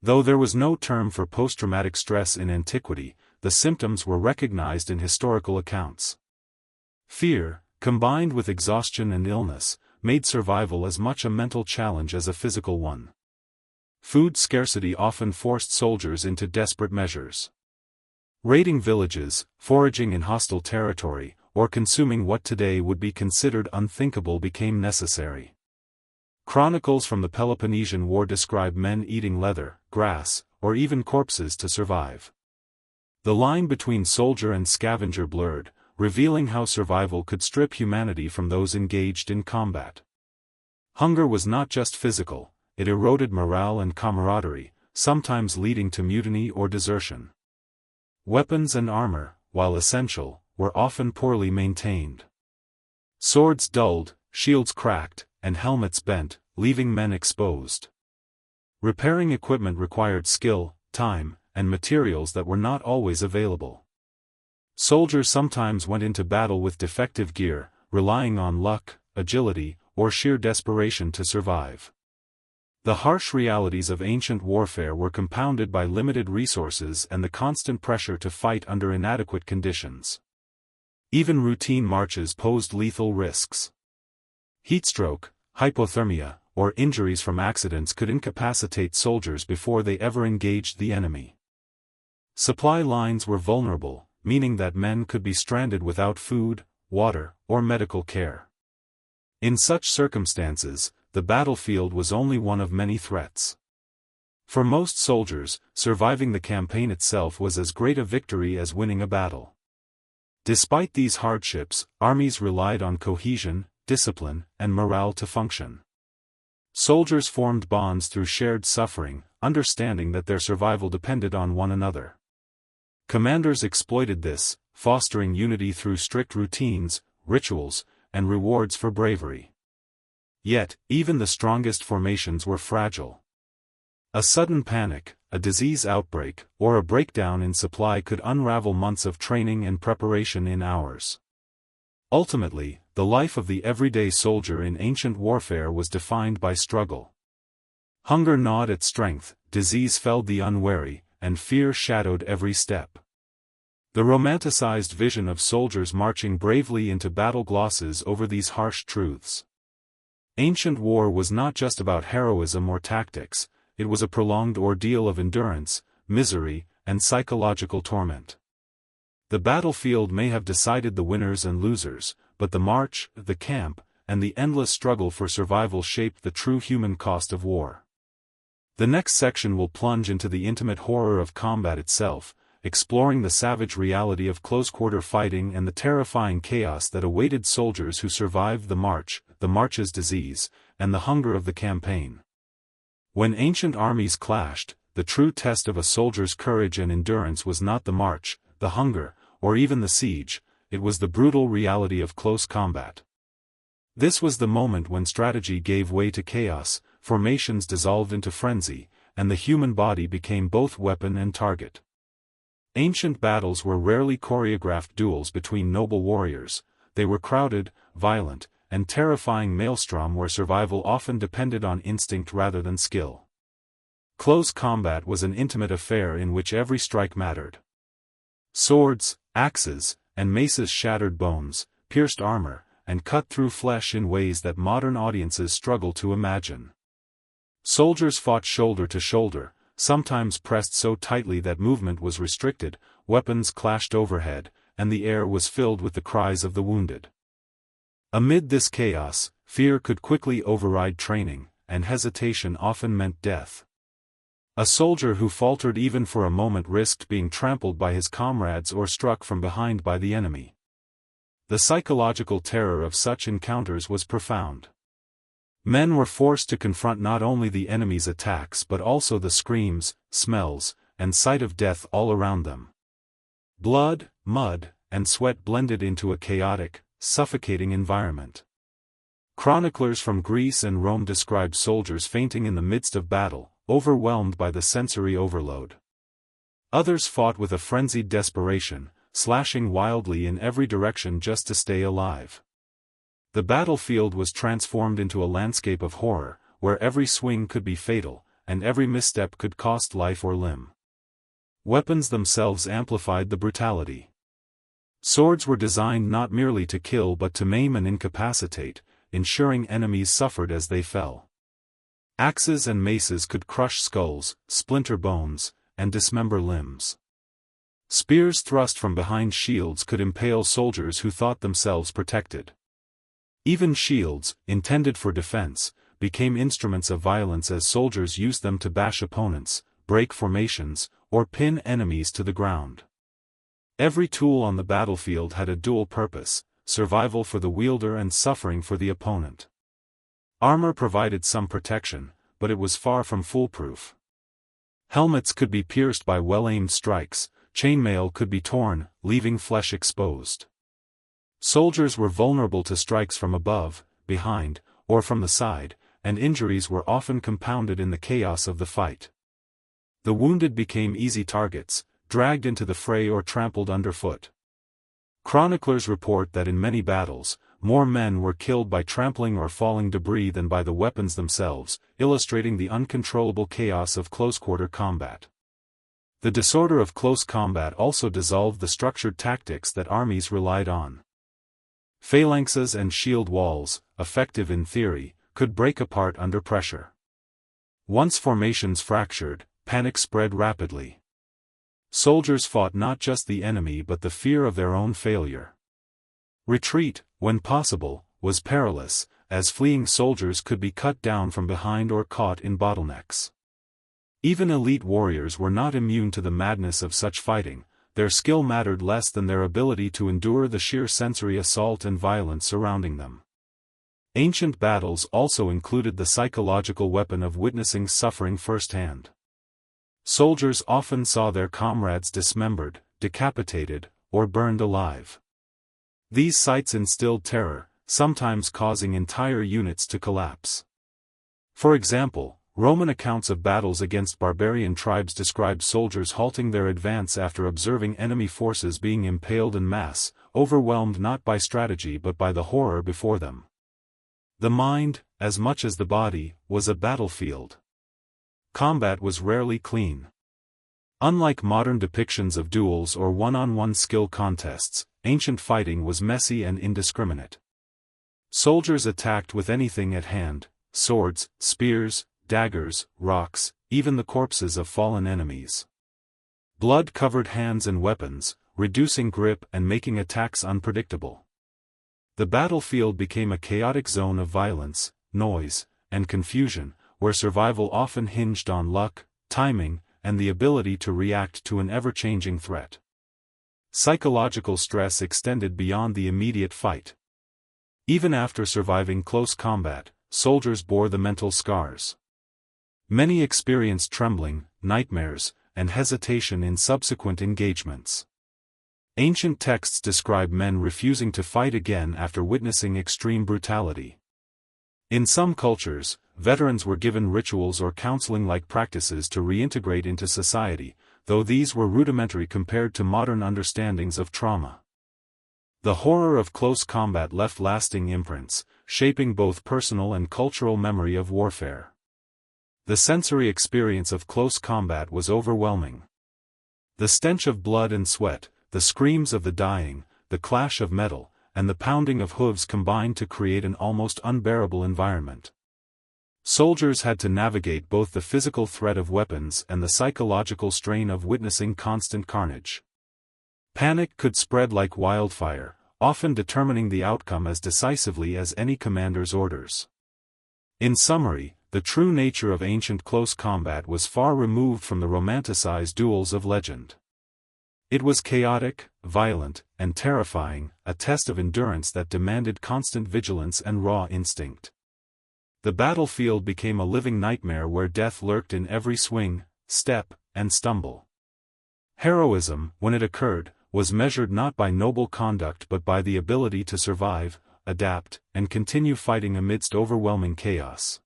Though there was no term for post-traumatic stress in antiquity, the symptoms were recognized in historical accounts. Fear, combined with exhaustion and illness, made survival as much a mental challenge as a physical one. Food scarcity often forced soldiers into desperate measures. Raiding villages, foraging in hostile territory, or consuming what today would be considered unthinkable became necessary. Chronicles from the Peloponnesian War describe men eating leather, grass, or even corpses to survive. The line between soldier and scavenger blurred, revealing how survival could strip humanity from those engaged in combat. Hunger was not just physical, it eroded morale and camaraderie, sometimes leading to mutiny or desertion. Weapons and armor, while essential, were often poorly maintained. Swords dulled, shields cracked, and helmets bent, leaving men exposed. Repairing equipment required skill, time, and materials that were not always available. Soldiers sometimes went into battle with defective gear, relying on luck, agility, or sheer desperation to survive. The harsh realities of ancient warfare were compounded by limited resources and the constant pressure to fight under inadequate conditions. Even routine marches posed lethal risks. Heatstroke, hypothermia, or injuries from accidents could incapacitate soldiers before they ever engaged the enemy. Supply lines were vulnerable, meaning that men could be stranded without food, water, or medical care. In such circumstances, the battlefield was only one of many threats. For most soldiers, surviving the campaign itself was as great a victory as winning a battle. Despite these hardships, armies relied on cohesion, discipline, and morale to function. Soldiers formed bonds through shared suffering, understanding that their survival depended on one another. Commanders exploited this, fostering unity through strict routines, rituals, and rewards for bravery. Yet, even the strongest formations were fragile. A sudden panic, a disease outbreak, or a breakdown in supply could unravel months of training and preparation in hours. Ultimately, the life of the everyday soldier in ancient warfare was defined by struggle. Hunger gnawed at strength, disease felled the unwary, and fear shadowed every step. The romanticized vision of soldiers marching bravely into battle glosses over these harsh truths. Ancient war was not just about heroism or tactics, it was a prolonged ordeal of endurance, misery, and psychological torment. The battlefield may have decided the winners and losers, but the march, the camp, and the endless struggle for survival shaped the true human cost of war. The next section will plunge into the intimate horror of combat itself, exploring the savage reality of close-quarter fighting and the terrifying chaos that awaited soldiers who survived the march's disease, and the hunger of the campaign. When ancient armies clashed, the true test of a soldier's courage and endurance was not the march, the hunger, or even the siege, it was the brutal reality of close combat. This was the moment when strategy gave way to chaos, formations dissolved into frenzy, and the human body became both weapon and target. Ancient battles were rarely choreographed duels between noble warriors, they were crowded, violent, and terrifying maelstrom where survival often depended on instinct rather than skill. Close combat was an intimate affair in which every strike mattered. Swords, axes, and maces shattered bones, pierced armor, and cut through flesh in ways that modern audiences struggle to imagine. Soldiers fought shoulder to shoulder, sometimes pressed so tightly that movement was restricted, weapons clashed overhead, and the air was filled with the cries of the wounded. Amid this chaos, fear could quickly override training, and hesitation often meant death. A soldier who faltered even for a moment risked being trampled by his comrades or struck from behind by the enemy. The psychological terror of such encounters was profound. Men were forced to confront not only the enemy's attacks but also the screams, smells, and sight of death all around them. Blood, mud, and sweat blended into a chaotic, suffocating environment. Chroniclers from Greece and Rome described soldiers fainting in the midst of battle, overwhelmed by the sensory overload. Others fought with a frenzied desperation, slashing wildly in every direction just to stay alive. The battlefield was transformed into a landscape of horror, where every swing could be fatal, and every misstep could cost life or limb. Weapons themselves amplified the brutality. Swords were designed not merely to kill but to maim and incapacitate, ensuring enemies suffered as they fell. Axes and maces could crush skulls, splinter bones, and dismember limbs. Spears thrust from behind shields could impale soldiers who thought themselves protected. Even shields, intended for defense, became instruments of violence as soldiers used them to bash opponents, break formations, or pin enemies to the ground. Every tool on the battlefield had a dual purpose: survival for the wielder and suffering for the opponent. Armor provided some protection, but it was far from foolproof. Helmets could be pierced by well-aimed strikes, chainmail could be torn, leaving flesh exposed. Soldiers were vulnerable to strikes from above, behind, or from the side, and injuries were often compounded in the chaos of the fight. The wounded became easy targets, dragged into the fray or trampled underfoot. Chroniclers report that in many battles, more men were killed by trampling or falling debris than by the weapons themselves, illustrating the uncontrollable chaos of close-quarter combat. The disorder of close combat also dissolved the structured tactics that armies relied on. Phalanxes and shield walls, effective in theory, could break apart under pressure. Once formations fractured, panic spread rapidly. Soldiers fought not just the enemy but the fear of their own failure. Retreat, when possible, was perilous, as fleeing soldiers could be cut down from behind or caught in bottlenecks. Even elite warriors were not immune to the madness of such fighting. Their skill mattered less than their ability to endure the sheer sensory assault and violence surrounding them. Ancient battles also included the psychological weapon of witnessing suffering firsthand. Soldiers often saw their comrades dismembered, decapitated, or burned alive. These sights instilled terror, sometimes causing entire units to collapse. For example, Roman accounts of battles against barbarian tribes describe soldiers halting their advance after observing enemy forces being impaled en masse, overwhelmed not by strategy but by the horror before them. The mind, as much as the body, was a battlefield. Combat was rarely clean. Unlike modern depictions of duels or one-on-one skill contests, ancient fighting was messy and indiscriminate. Soldiers attacked with anything at hand: swords, spears, daggers, rocks, even the corpses of fallen enemies. Blood covered hands and weapons, reducing grip and making attacks unpredictable. The battlefield became a chaotic zone of violence, noise, and confusion, where survival often hinged on luck, timing, and the ability to react to an ever-changing threat. Psychological stress extended beyond the immediate fight. Even after surviving close combat, soldiers bore the mental scars. Many experienced trembling, nightmares, and hesitation in subsequent engagements. Ancient texts describe men refusing to fight again after witnessing extreme brutality. In some cultures, veterans were given rituals or counseling-like practices to reintegrate into society, though these were rudimentary compared to modern understandings of trauma. The horror of close combat left lasting imprints, shaping both personal and cultural memory of warfare. The sensory experience of close combat was overwhelming. The stench of blood and sweat, the screams of the dying, the clash of metal, and the pounding of hooves combined to create an almost unbearable environment. Soldiers had to navigate both the physical threat of weapons and the psychological strain of witnessing constant carnage. Panic could spread like wildfire, often determining the outcome as decisively as any commander's orders. In summary, the true nature of ancient close combat was far removed from the romanticized duels of legend. It was chaotic, violent, and terrifying, a test of endurance that demanded constant vigilance and raw instinct. The battlefield became a living nightmare where death lurked in every swing, step, and stumble. Heroism, when it occurred, was measured not by noble conduct but by the ability to survive, adapt, and continue fighting amidst overwhelming chaos.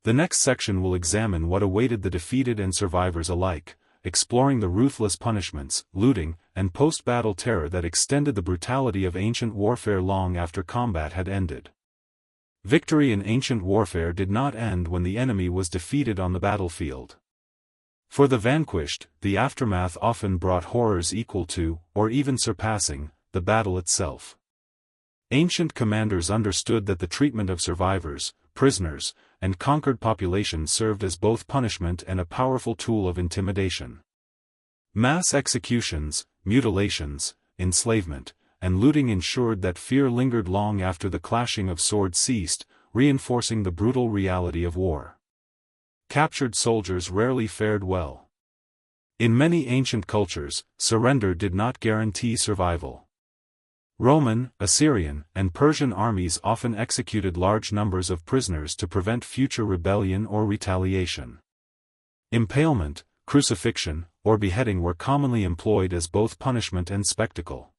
The next section will examine what awaited the defeated and survivors alike, exploring the ruthless punishments, looting, and post-battle terror that extended the brutality of ancient warfare long after combat had ended. Victory in ancient warfare did not end when the enemy was defeated on the battlefield. For the vanquished, the aftermath often brought horrors equal to, or even surpassing, the battle itself. Ancient commanders understood that the treatment of survivors, prisoners, and conquered populations served as both punishment and a powerful tool of intimidation. Mass executions, mutilations, enslavement, and looting ensured that fear lingered long after the clashing of swords ceased, reinforcing the brutal reality of war. Captured soldiers rarely fared well. In many ancient cultures, surrender did not guarantee survival. Roman, Assyrian, and Persian armies often executed large numbers of prisoners to prevent future rebellion or retaliation. Impalement, crucifixion, or beheading were commonly employed as both punishment and spectacle.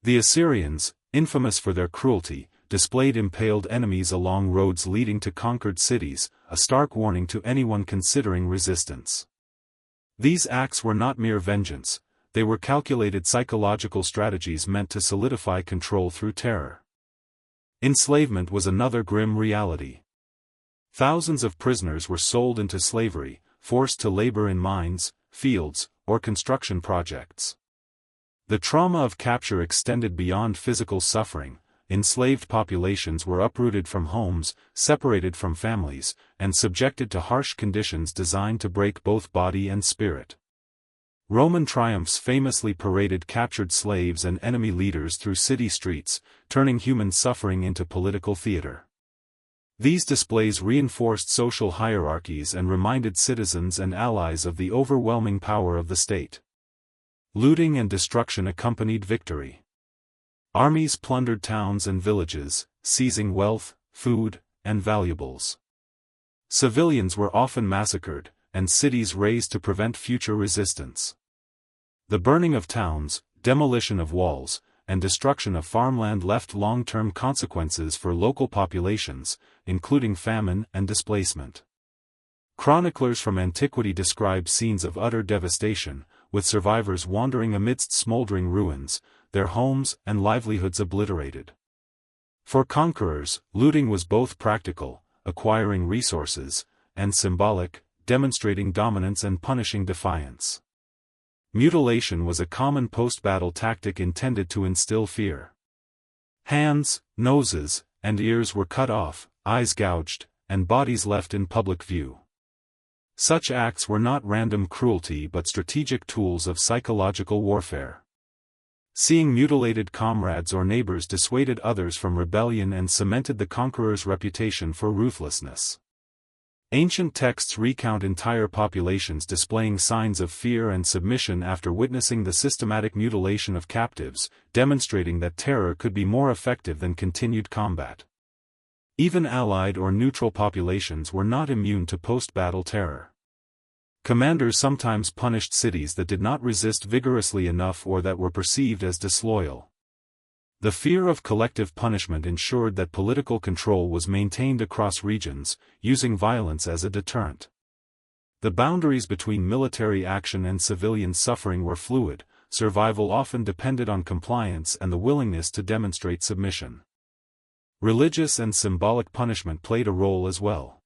The Assyrians, infamous for their cruelty, displayed impaled enemies along roads leading to conquered cities, a stark warning to anyone considering resistance. These acts were not mere vengeance, they were calculated psychological strategies meant to solidify control through terror. Enslavement was another grim reality. Thousands of prisoners were sold into slavery, forced to labor in mines, fields, or construction projects. The trauma of capture extended beyond physical suffering. Enslaved populations were uprooted from homes, separated from families, and subjected to harsh conditions designed to break both body and spirit. Roman triumphs famously paraded captured slaves and enemy leaders through city streets, turning human suffering into political theater. These displays reinforced social hierarchies and reminded citizens and allies of the overwhelming power of the state. Looting and destruction accompanied victory. Armies plundered towns and villages, seizing wealth, food, and valuables. Civilians were often massacred, and cities razed to prevent future resistance. The burning of towns, demolition of walls, and destruction of farmland left long-term consequences for local populations, including famine and displacement. Chroniclers from antiquity describe scenes of utter devastation, with survivors wandering amidst smoldering ruins, their homes and livelihoods obliterated. For conquerors, looting was both practical, acquiring resources, and symbolic, demonstrating dominance and punishing defiance. Mutilation was a common post-battle tactic intended to instill fear. Hands, noses, and ears were cut off, eyes gouged, and bodies left in public view. Such acts were not random cruelty but strategic tools of psychological warfare. Seeing mutilated comrades or neighbors dissuaded others from rebellion and cemented the conqueror's reputation for ruthlessness. Ancient texts recount entire populations displaying signs of fear and submission after witnessing the systematic mutilation of captives, demonstrating that terror could be more effective than continued combat. Even allied or neutral populations were not immune to post-battle terror. Commanders sometimes punished cities that did not resist vigorously enough or that were perceived as disloyal. The fear of collective punishment ensured that political control was maintained across regions, using violence as a deterrent. The boundaries between military action and civilian suffering were fluid, survival often depended on compliance and the willingness to demonstrate submission. Religious and symbolic punishment played a role as well.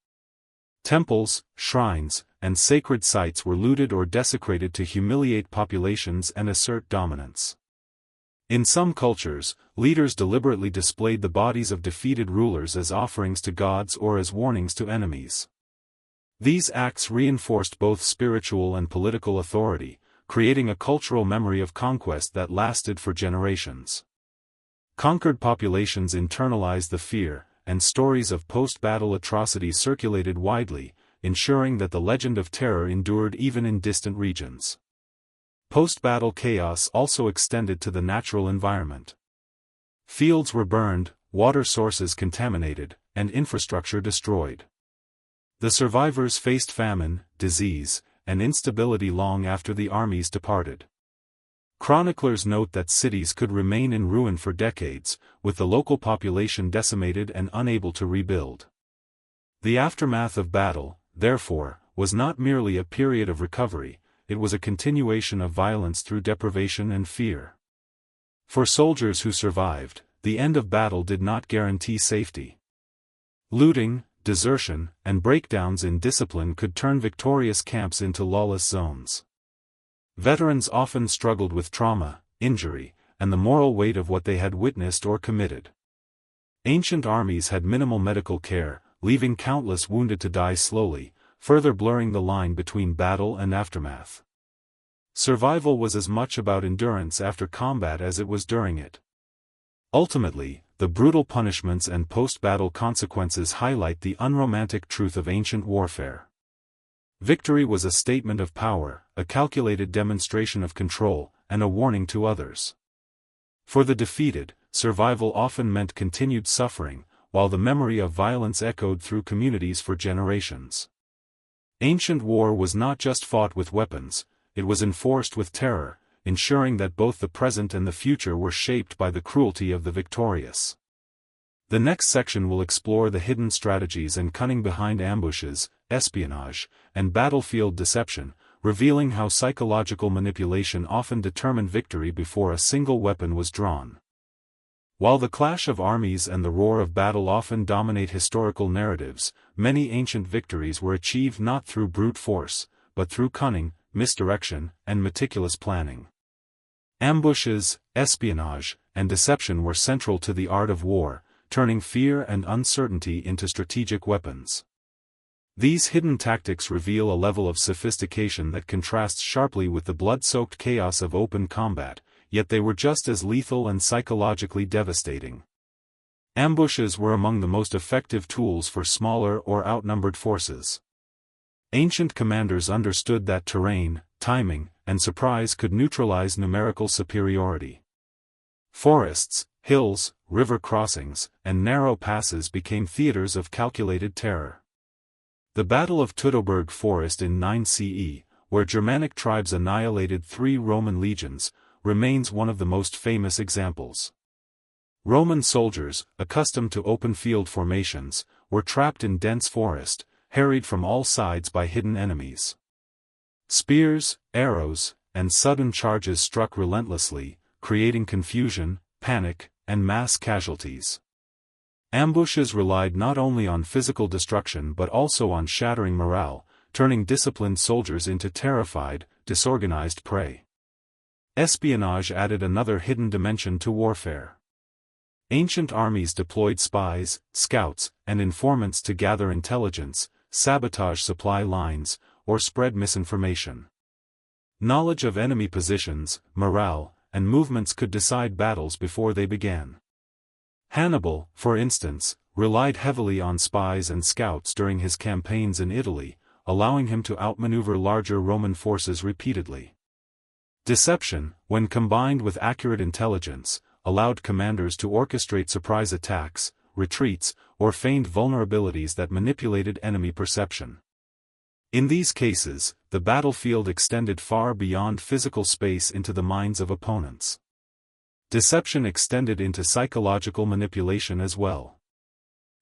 Temples, shrines, and sacred sites were looted or desecrated to humiliate populations and assert dominance. In some cultures, leaders deliberately displayed the bodies of defeated rulers as offerings to gods or as warnings to enemies. These acts reinforced both spiritual and political authority, creating a cultural memory of conquest that lasted for generations. Conquered populations internalized the fear, and stories of post-battle atrocities circulated widely, ensuring that the legend of terror endured even in distant regions. Post-battle chaos also extended to the natural environment. Fields were burned, water sources contaminated, and infrastructure destroyed. The survivors faced famine, disease, and instability long after the armies departed. Chroniclers note that cities could remain in ruin for decades, with the local population decimated and unable to rebuild. The aftermath of battle, therefore, was not merely a period of recovery, it was a continuation of violence through deprivation and fear. For soldiers who survived, the end of battle did not guarantee safety. Looting, desertion, and breakdowns in discipline could turn victorious camps into lawless zones. Veterans often struggled with trauma, injury, and the moral weight of what they had witnessed or committed. Ancient armies had minimal medical care, leaving countless wounded to die slowly, further blurring the line between battle and aftermath. Survival was as much about endurance after combat as it was during it. Ultimately, the brutal punishments and post-battle consequences highlight the unromantic truth of ancient warfare. Victory was a statement of power, a calculated demonstration of control, and a warning to others. For the defeated, survival often meant continued suffering, while the memory of violence echoed through communities for generations. Ancient war was not just fought with weapons, it was enforced with terror, ensuring that both the present and the future were shaped by the cruelty of the victorious. The next section will explore the hidden strategies and cunning behind ambushes, espionage, and battlefield deception, revealing how psychological manipulation often determined victory before a single weapon was drawn. While the clash of armies and the roar of battle often dominate historical narratives, many ancient victories were achieved not through brute force, but through cunning, misdirection, and meticulous planning. Ambushes, espionage, and deception were central to the art of war, turning fear and uncertainty into strategic weapons. These hidden tactics reveal a level of sophistication that contrasts sharply with the blood-soaked chaos of open combat, yet they were just as lethal and psychologically devastating. Ambushes were among the most effective tools for smaller or outnumbered forces. Ancient commanders understood that terrain, timing, and surprise could neutralize numerical superiority. Forests, hills, river crossings, and narrow passes became theaters of calculated terror. The Battle of Teutoburg Forest in 9 CE, where Germanic tribes annihilated 3 Roman legions, remains one of the most famous examples. Roman soldiers, accustomed to open field formations, were trapped in dense forest, harried from all sides by hidden enemies. Spears, arrows, and sudden charges struck relentlessly, creating confusion, panic, and mass casualties. Ambushes relied not only on physical destruction but also on shattering morale, turning disciplined soldiers into terrified, disorganized prey. Espionage added another hidden dimension to warfare. Ancient armies deployed spies, scouts, and informants to gather intelligence, sabotage supply lines, or spread misinformation. Knowledge of enemy positions, morale, and movements could decide battles before they began. Hannibal, for instance, relied heavily on spies and scouts during his campaigns in Italy, allowing him to outmaneuver larger Roman forces repeatedly. Deception, when combined with accurate intelligence, allowed commanders to orchestrate surprise attacks, retreats, or feigned vulnerabilities that manipulated enemy perception. In these cases, the battlefield extended far beyond physical space into the minds of opponents. Deception extended into psychological manipulation as well.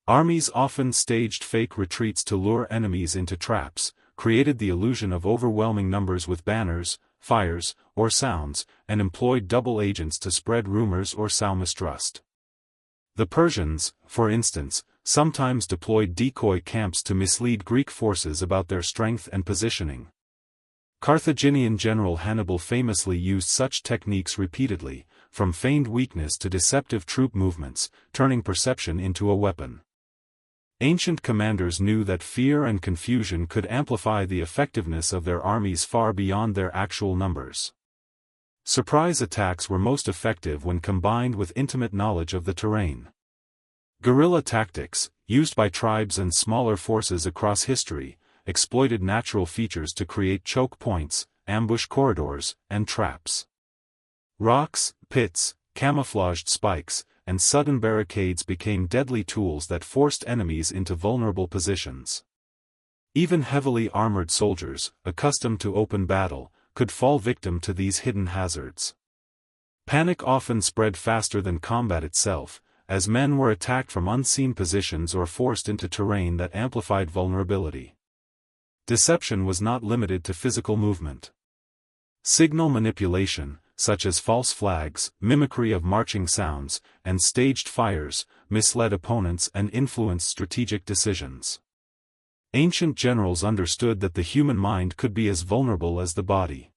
Armies often staged fake retreats to lure enemies into traps, created the illusion of overwhelming numbers with banners, fires, or sounds, and employed double agents to spread rumors or sow mistrust. The Persians, for instance, sometimes deployed decoy camps to mislead Greek forces about their strength and positioning. Carthaginian general Hannibal famously used such techniques repeatedly, from feigned weakness to deceptive troop movements, turning perception into a weapon. Ancient commanders knew that fear and confusion could amplify the effectiveness of their armies far beyond their actual numbers. Surprise attacks were most effective when combined with intimate knowledge of the terrain. Guerrilla tactics, used by tribes and smaller forces across history, exploited natural features to create choke points, ambush corridors, and traps. Rocks, pits, camouflaged spikes, and sudden barricades became deadly tools that forced enemies into vulnerable positions. Even heavily armored soldiers, accustomed to open battle, could fall victim to these hidden hazards. Panic often spread faster than combat itself, as men were attacked from unseen positions or forced into terrain that amplified vulnerability. Deception was not limited to physical movement. Signal manipulation, such as false flags, mimicry of marching sounds, and staged fires, misled opponents and influenced strategic decisions. Ancient generals understood that the human mind could be as vulnerable as the body.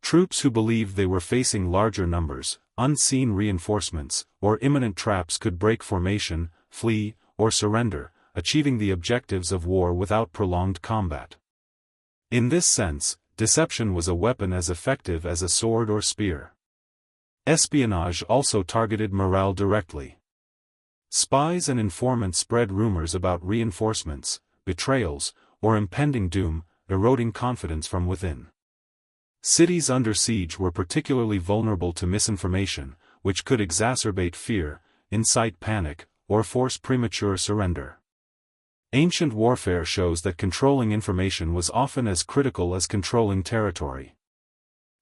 Troops who believed they were facing larger numbers, unseen reinforcements, or imminent traps could break formation, flee, or surrender, achieving the objectives of war without prolonged combat. In this sense, deception was a weapon as effective as a sword or spear. Espionage also targeted morale directly. Spies and informants spread rumors about reinforcements, betrayals, or impending doom, eroding confidence from within. Cities under siege were particularly vulnerable to misinformation, which could exacerbate fear, incite panic, or force premature surrender. Ancient warfare shows that controlling information was often as critical as controlling territory.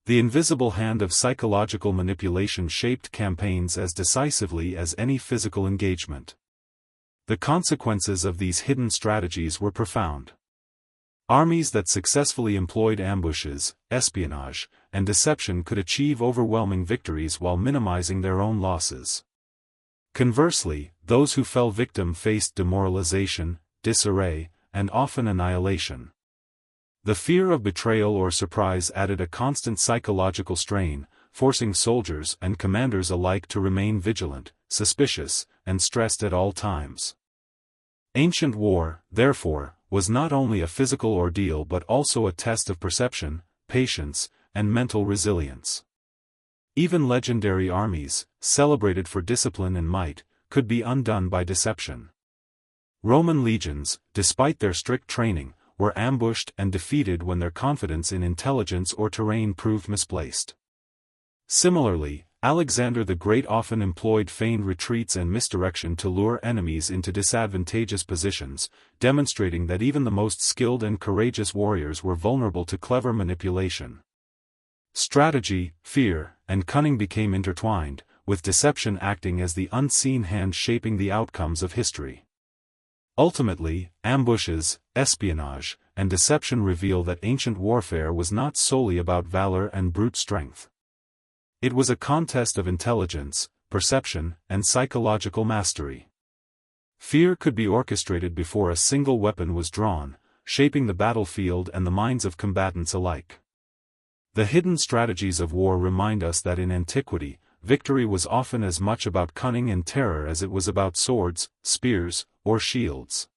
The invisible hand of psychological manipulation shaped campaigns as decisively as any physical engagement. The consequences of these hidden strategies were profound. Armies that successfully employed ambushes, espionage, and deception could achieve overwhelming victories while minimizing their own losses. Conversely, those who fell victim faced demoralization, disarray, and often annihilation. The fear of betrayal or surprise added a constant psychological strain, forcing soldiers and commanders alike to remain vigilant, suspicious, and stressed at all times. Ancient war, therefore, was not only a physical ordeal but also a test of perception, patience, and mental resilience. Even legendary armies, celebrated for discipline and might, could be undone by deception. Roman legions, despite their strict training, were ambushed and defeated when their confidence in intelligence or terrain proved misplaced. Similarly, Alexander the Great often employed feigned retreats and misdirection to lure enemies into disadvantageous positions, demonstrating that even the most skilled and courageous warriors were vulnerable to clever manipulation. Strategy, fear, and cunning became intertwined, with deception acting as the unseen hand shaping the outcomes of history. Ultimately, ambushes, espionage, and deception reveal that ancient warfare was not solely about valor and brute strength. It was a contest of intelligence, perception, and psychological mastery. Fear could be orchestrated before a single weapon was drawn, shaping the battlefield and the minds of combatants alike. The hidden strategies of war remind us that in antiquity, victory was often as much about cunning and terror as it was about swords, spears, or shields.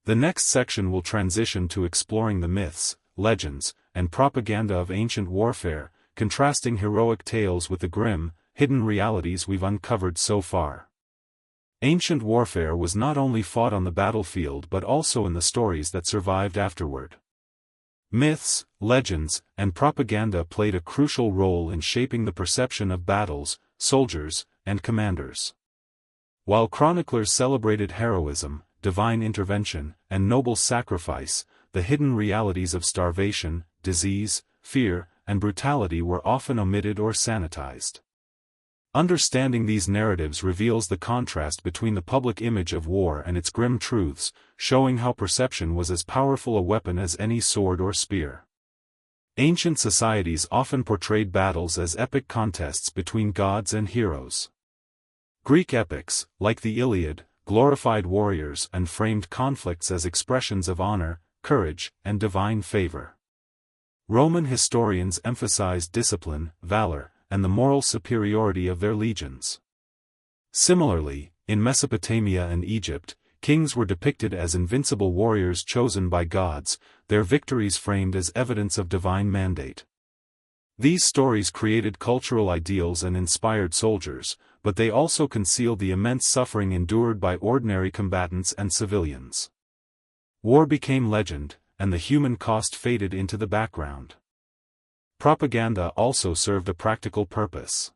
The next section will transition to exploring the myths, legends, and propaganda of ancient warfare, contrasting heroic tales with the grim, hidden realities we've uncovered so far. Ancient warfare was not only fought on the battlefield but also in the stories that survived afterward. Myths, legends, and propaganda played a crucial role in shaping the perception of battles, soldiers, and commanders. While chroniclers celebrated heroism, divine intervention, and noble sacrifice, the hidden realities of starvation, disease, fear, and brutality were often omitted or sanitized. Understanding these narratives reveals the contrast between the public image of war and its grim truths, showing how perception was as powerful a weapon as any sword or spear. Ancient societies often portrayed battles as epic contests between gods and heroes. Greek epics, like the Iliad, glorified warriors and framed conflicts as expressions of honor, courage, and divine favor. Roman historians emphasized discipline, valor, and the moral superiority of their legions. Similarly, in Mesopotamia and Egypt, kings were depicted as invincible warriors chosen by gods, their victories framed as evidence of divine mandate. These stories created cultural ideals and inspired soldiers, but they also concealed the immense suffering endured by ordinary combatants and civilians. War became legend, and the human cost faded into the background. Propaganda also served a practical purpose.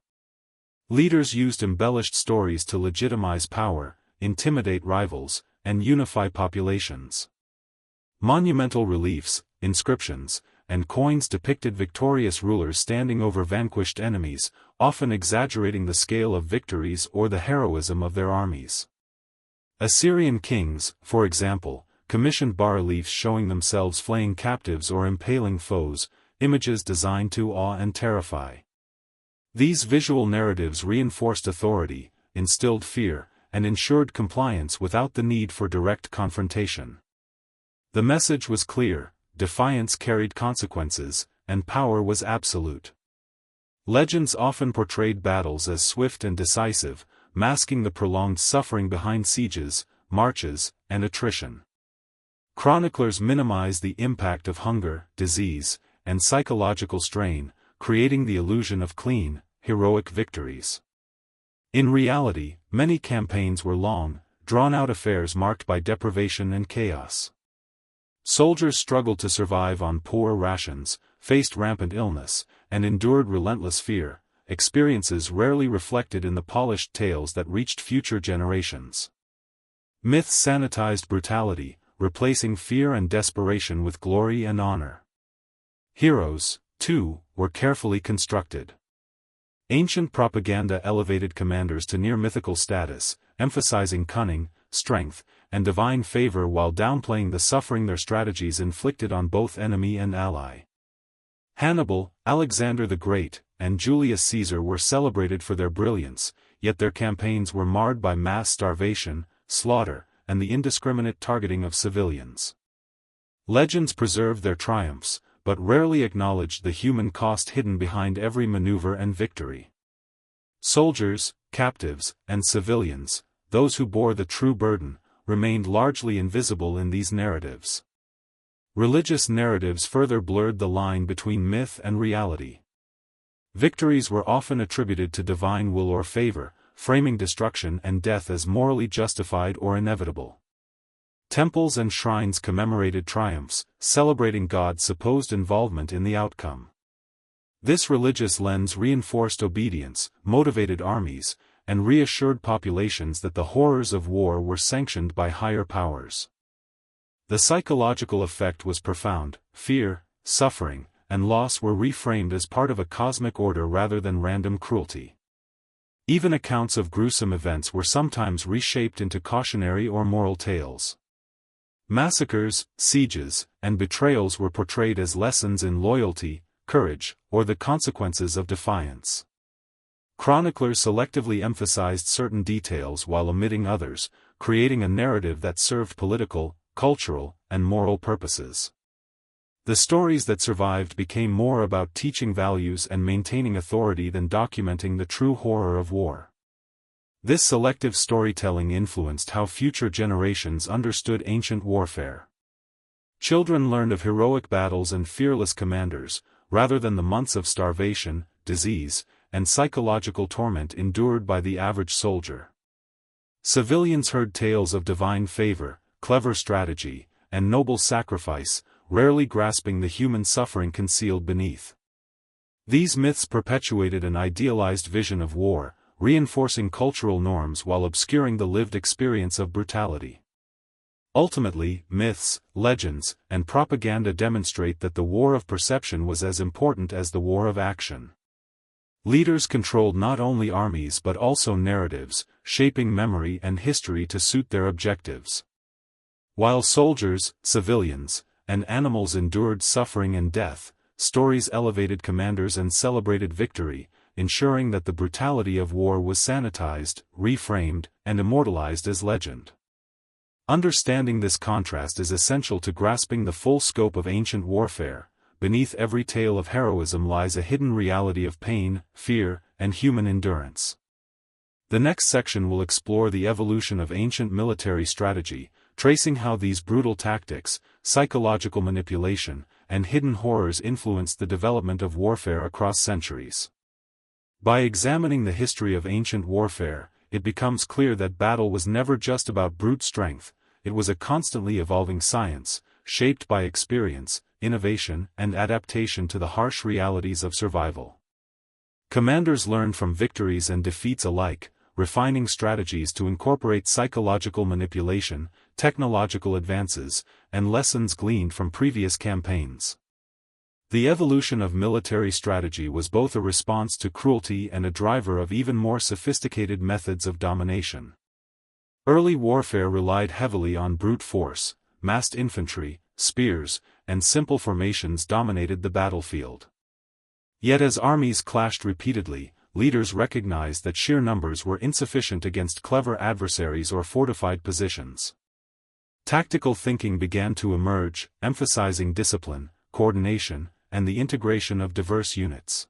Leaders used embellished stories to legitimize power, intimidate rivals, and unify populations. Monumental reliefs, inscriptions, and coins depicted victorious rulers standing over vanquished enemies, often exaggerating the scale of victories or the heroism of their armies. Assyrian kings, for example, commissioned bas-reliefs showing themselves flaying captives or impaling foes, images designed to awe and terrify. These visual narratives reinforced authority, instilled fear, and ensured compliance without the need for direct confrontation. The message was clear: defiance carried consequences, and power was absolute. Legends often portrayed battles as swift and decisive, masking the prolonged suffering behind sieges, marches, and attrition. Chroniclers minimize the impact of hunger, disease, and psychological strain, creating the illusion of clean, heroic victories. In reality, many campaigns were long, drawn-out affairs marked by deprivation and chaos. Soldiers struggled to survive on poor rations, faced rampant illness, and endured relentless fear, experiences rarely reflected in the polished tales that reached future generations. Myths sanitized brutality, replacing fear and desperation with glory and honor. Heroes, too, were carefully constructed. Ancient propaganda elevated commanders to near-mythical status, emphasizing cunning, strength, and divine favor while downplaying the suffering their strategies inflicted on both enemy and ally. Hannibal, Alexander the Great, and Julius Caesar were celebrated for their brilliance, yet their campaigns were marred by mass starvation, slaughter, and the indiscriminate targeting of civilians. Legends preserved their triumphs, but rarely acknowledged the human cost hidden behind every maneuver and victory. Soldiers, captives, and civilians, those who bore the true burden, remained largely invisible in these narratives. Religious narratives further blurred the line between myth and reality. Victories were often attributed to divine will or favor, framing destruction and death as morally justified or inevitable. Temples and shrines commemorated triumphs, celebrating God's supposed involvement in the outcome. This religious lens reinforced obedience, motivated armies, and reassured populations that the horrors of war were sanctioned by higher powers. The psychological effect was profound. Fear, suffering, and loss were reframed as part of a cosmic order rather than random cruelty. Even accounts of gruesome events were sometimes reshaped into cautionary or moral tales. Massacres, sieges, and betrayals were portrayed as lessons in loyalty, courage, or the consequences of defiance. Chroniclers selectively emphasized certain details while omitting others, creating a narrative that served political, cultural, and moral purposes. The stories that survived became more about teaching values and maintaining authority than documenting the true horror of war. This selective storytelling influenced how future generations understood ancient warfare. Children learned of heroic battles and fearless commanders, rather than the months of starvation, disease, and psychological torment endured by the average soldier. Civilians heard tales of divine favor, clever strategy, and noble sacrifice, rarely grasping the human suffering concealed beneath. These myths perpetuated an idealized vision of war, reinforcing cultural norms while obscuring the lived experience of brutality. Ultimately, myths, legends, and propaganda demonstrate that the war of perception was as important as the war of action. Leaders controlled not only armies but also narratives, shaping memory and history to suit their objectives. While soldiers, civilians, and animals endured suffering and death, stories elevated commanders and celebrated victory, ensuring that the brutality of war was sanitized, reframed, and immortalized as legend. Understanding this contrast is essential to grasping the full scope of ancient warfare. Beneath every tale of heroism lies a hidden reality of pain, fear, and human endurance. The next section will explore the evolution of ancient military strategy, tracing how these brutal tactics, psychological manipulation, and hidden horrors influenced the development of warfare across centuries. By examining the history of ancient warfare, it becomes clear that battle was never just about brute strength. It was a constantly evolving science, shaped by experience, innovation, and adaptation to the harsh realities of survival. Commanders learned from victories and defeats alike, refining strategies to incorporate psychological manipulation, technological advances, and lessons gleaned from previous campaigns. The evolution of military strategy was both a response to cruelty and a driver of even more sophisticated methods of domination. Early warfare relied heavily on brute force. Massed infantry, spears, and simple formations dominated the battlefield. Yet as armies clashed repeatedly, leaders recognized that sheer numbers were insufficient against clever adversaries or fortified positions. Tactical thinking began to emerge, emphasizing discipline, coordination, and the integration of diverse units.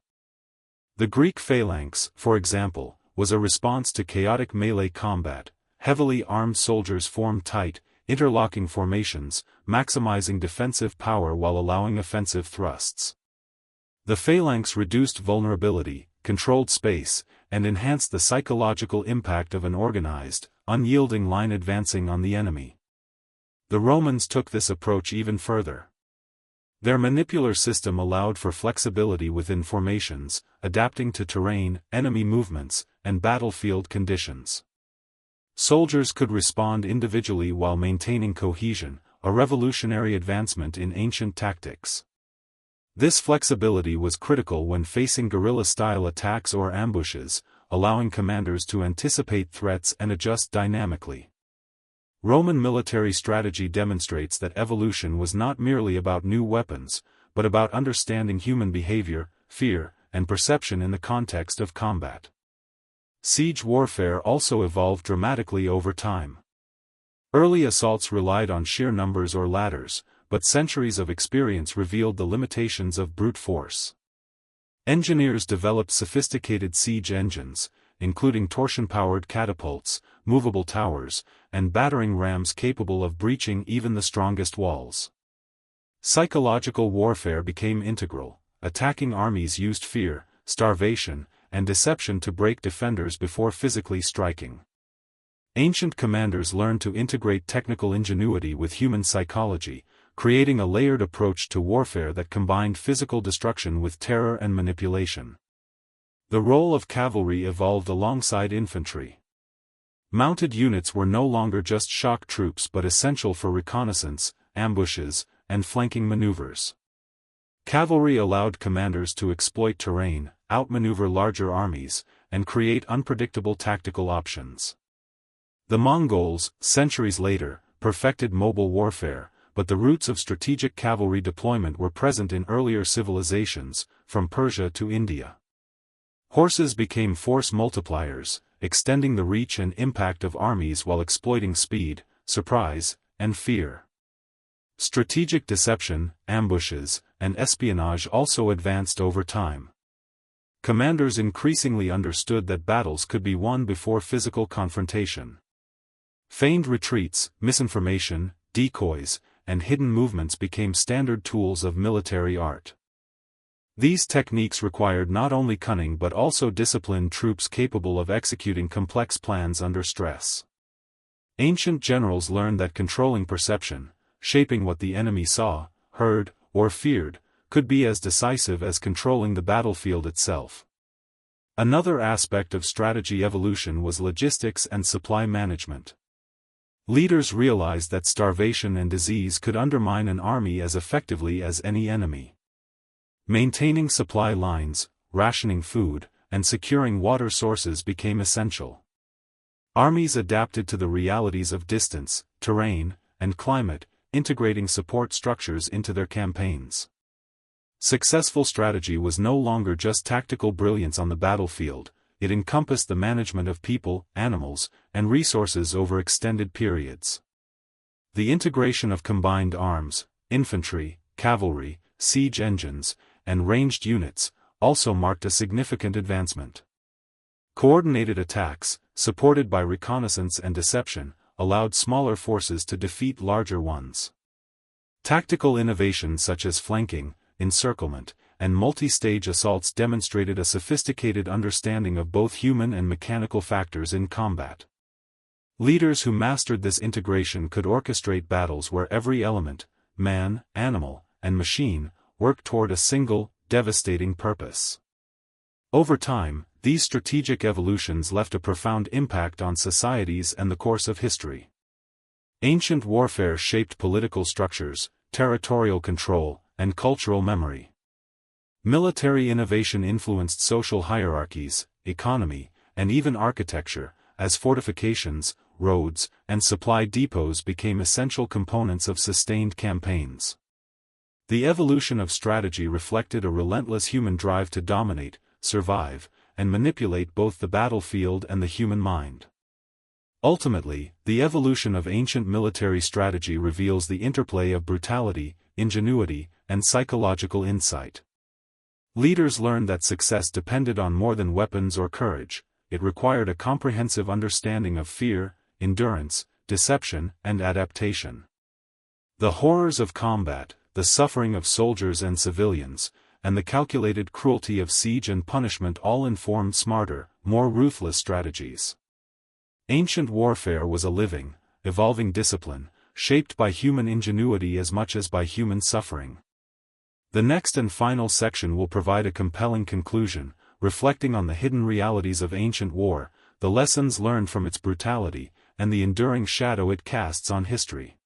The Greek phalanx, for example, was a response to chaotic melee combat. Heavily armed soldiers formed tight, interlocking formations, maximizing defensive power while allowing offensive thrusts. The phalanx reduced vulnerability, controlled space, and enhanced the psychological impact of an organized, unyielding line advancing on the enemy. The Romans took this approach even further. Their manipular system allowed for flexibility within formations, adapting to terrain, enemy movements, and battlefield conditions. Soldiers could respond individually while maintaining cohesion, a revolutionary advancement in ancient tactics. This flexibility was critical when facing guerrilla-style attacks or ambushes, allowing commanders to anticipate threats and adjust dynamically. Roman military strategy demonstrates that evolution was not merely about new weapons, but about understanding human behavior, fear, and perception in the context of combat. Siege warfare also evolved dramatically over time. Early assaults relied on sheer numbers or ladders, but centuries of experience revealed the limitations of brute force. Engineers developed sophisticated siege engines, including torsion-powered catapults, movable towers, and battering rams capable of breaching even the strongest walls. Psychological warfare became integral. Attacking armies used fear, starvation, and deception to break defenders before physically striking. Ancient commanders learned to integrate technical ingenuity with human psychology, creating a layered approach to warfare that combined physical destruction with terror and manipulation. The role of cavalry evolved alongside infantry. Mounted units were no longer just shock troops but essential for reconnaissance, ambushes, and flanking maneuvers. Cavalry allowed commanders to exploit terrain, outmaneuver larger armies, and create unpredictable tactical options. The Mongols, centuries later, perfected mobile warfare, but the roots of strategic cavalry deployment were present in earlier civilizations, from Persia to India. Horses became force multipliers, extending the reach and impact of armies while exploiting speed, surprise, and fear. Strategic deception, ambushes, and espionage also advanced over time. Commanders increasingly understood that battles could be won before physical confrontation. Feigned retreats, misinformation, decoys, and hidden movements became standard tools of military art. These techniques required not only cunning but also disciplined troops capable of executing complex plans under stress. Ancient generals learned that controlling perception, shaping what the enemy saw, heard, or feared, could be as decisive as controlling the battlefield itself. Another aspect of strategy evolution was logistics and supply management. Leaders realized that starvation and disease could undermine an army as effectively as any enemy. Maintaining supply lines, rationing food, and securing water sources became essential. Armies adapted to the realities of distance, terrain, and climate, integrating support structures into their campaigns. Successful strategy was no longer just tactical brilliance on the battlefield, it encompassed the management of people, animals, and resources over extended periods. The integration of combined arms, infantry, cavalry, siege engines, and ranged units, also marked a significant advancement. Coordinated attacks, supported by reconnaissance and deception, allowed smaller forces to defeat larger ones. Tactical innovations such as flanking, encirclement, and multi-stage assaults demonstrated a sophisticated understanding of both human and mechanical factors in combat. Leaders who mastered this integration could orchestrate battles where every element, man, animal, and machine, worked toward a single, devastating purpose. Over time, these strategic evolutions left a profound impact on societies and the course of history. Ancient warfare shaped political structures, territorial control, and cultural memory. Military innovation influenced social hierarchies, economy, and even architecture, as fortifications, roads, and supply depots became essential components of sustained campaigns. The evolution of strategy reflected a relentless human drive to dominate, survive, and manipulate both the battlefield and the human mind. Ultimately, the evolution of ancient military strategy reveals the interplay of brutality, ingenuity, and psychological insight. Leaders learned that success depended on more than weapons or courage. It required a comprehensive understanding of fear, endurance, deception, and adaptation. The horrors of combat, the suffering of soldiers and civilians, and the calculated cruelty of siege and punishment all informed smarter, more ruthless strategies. Ancient warfare was a living, evolving discipline, shaped by human ingenuity as much as by human suffering. The next and final section will provide a compelling conclusion, reflecting on the hidden realities of ancient war, the lessons learned from its brutality, and the enduring shadow it casts on history.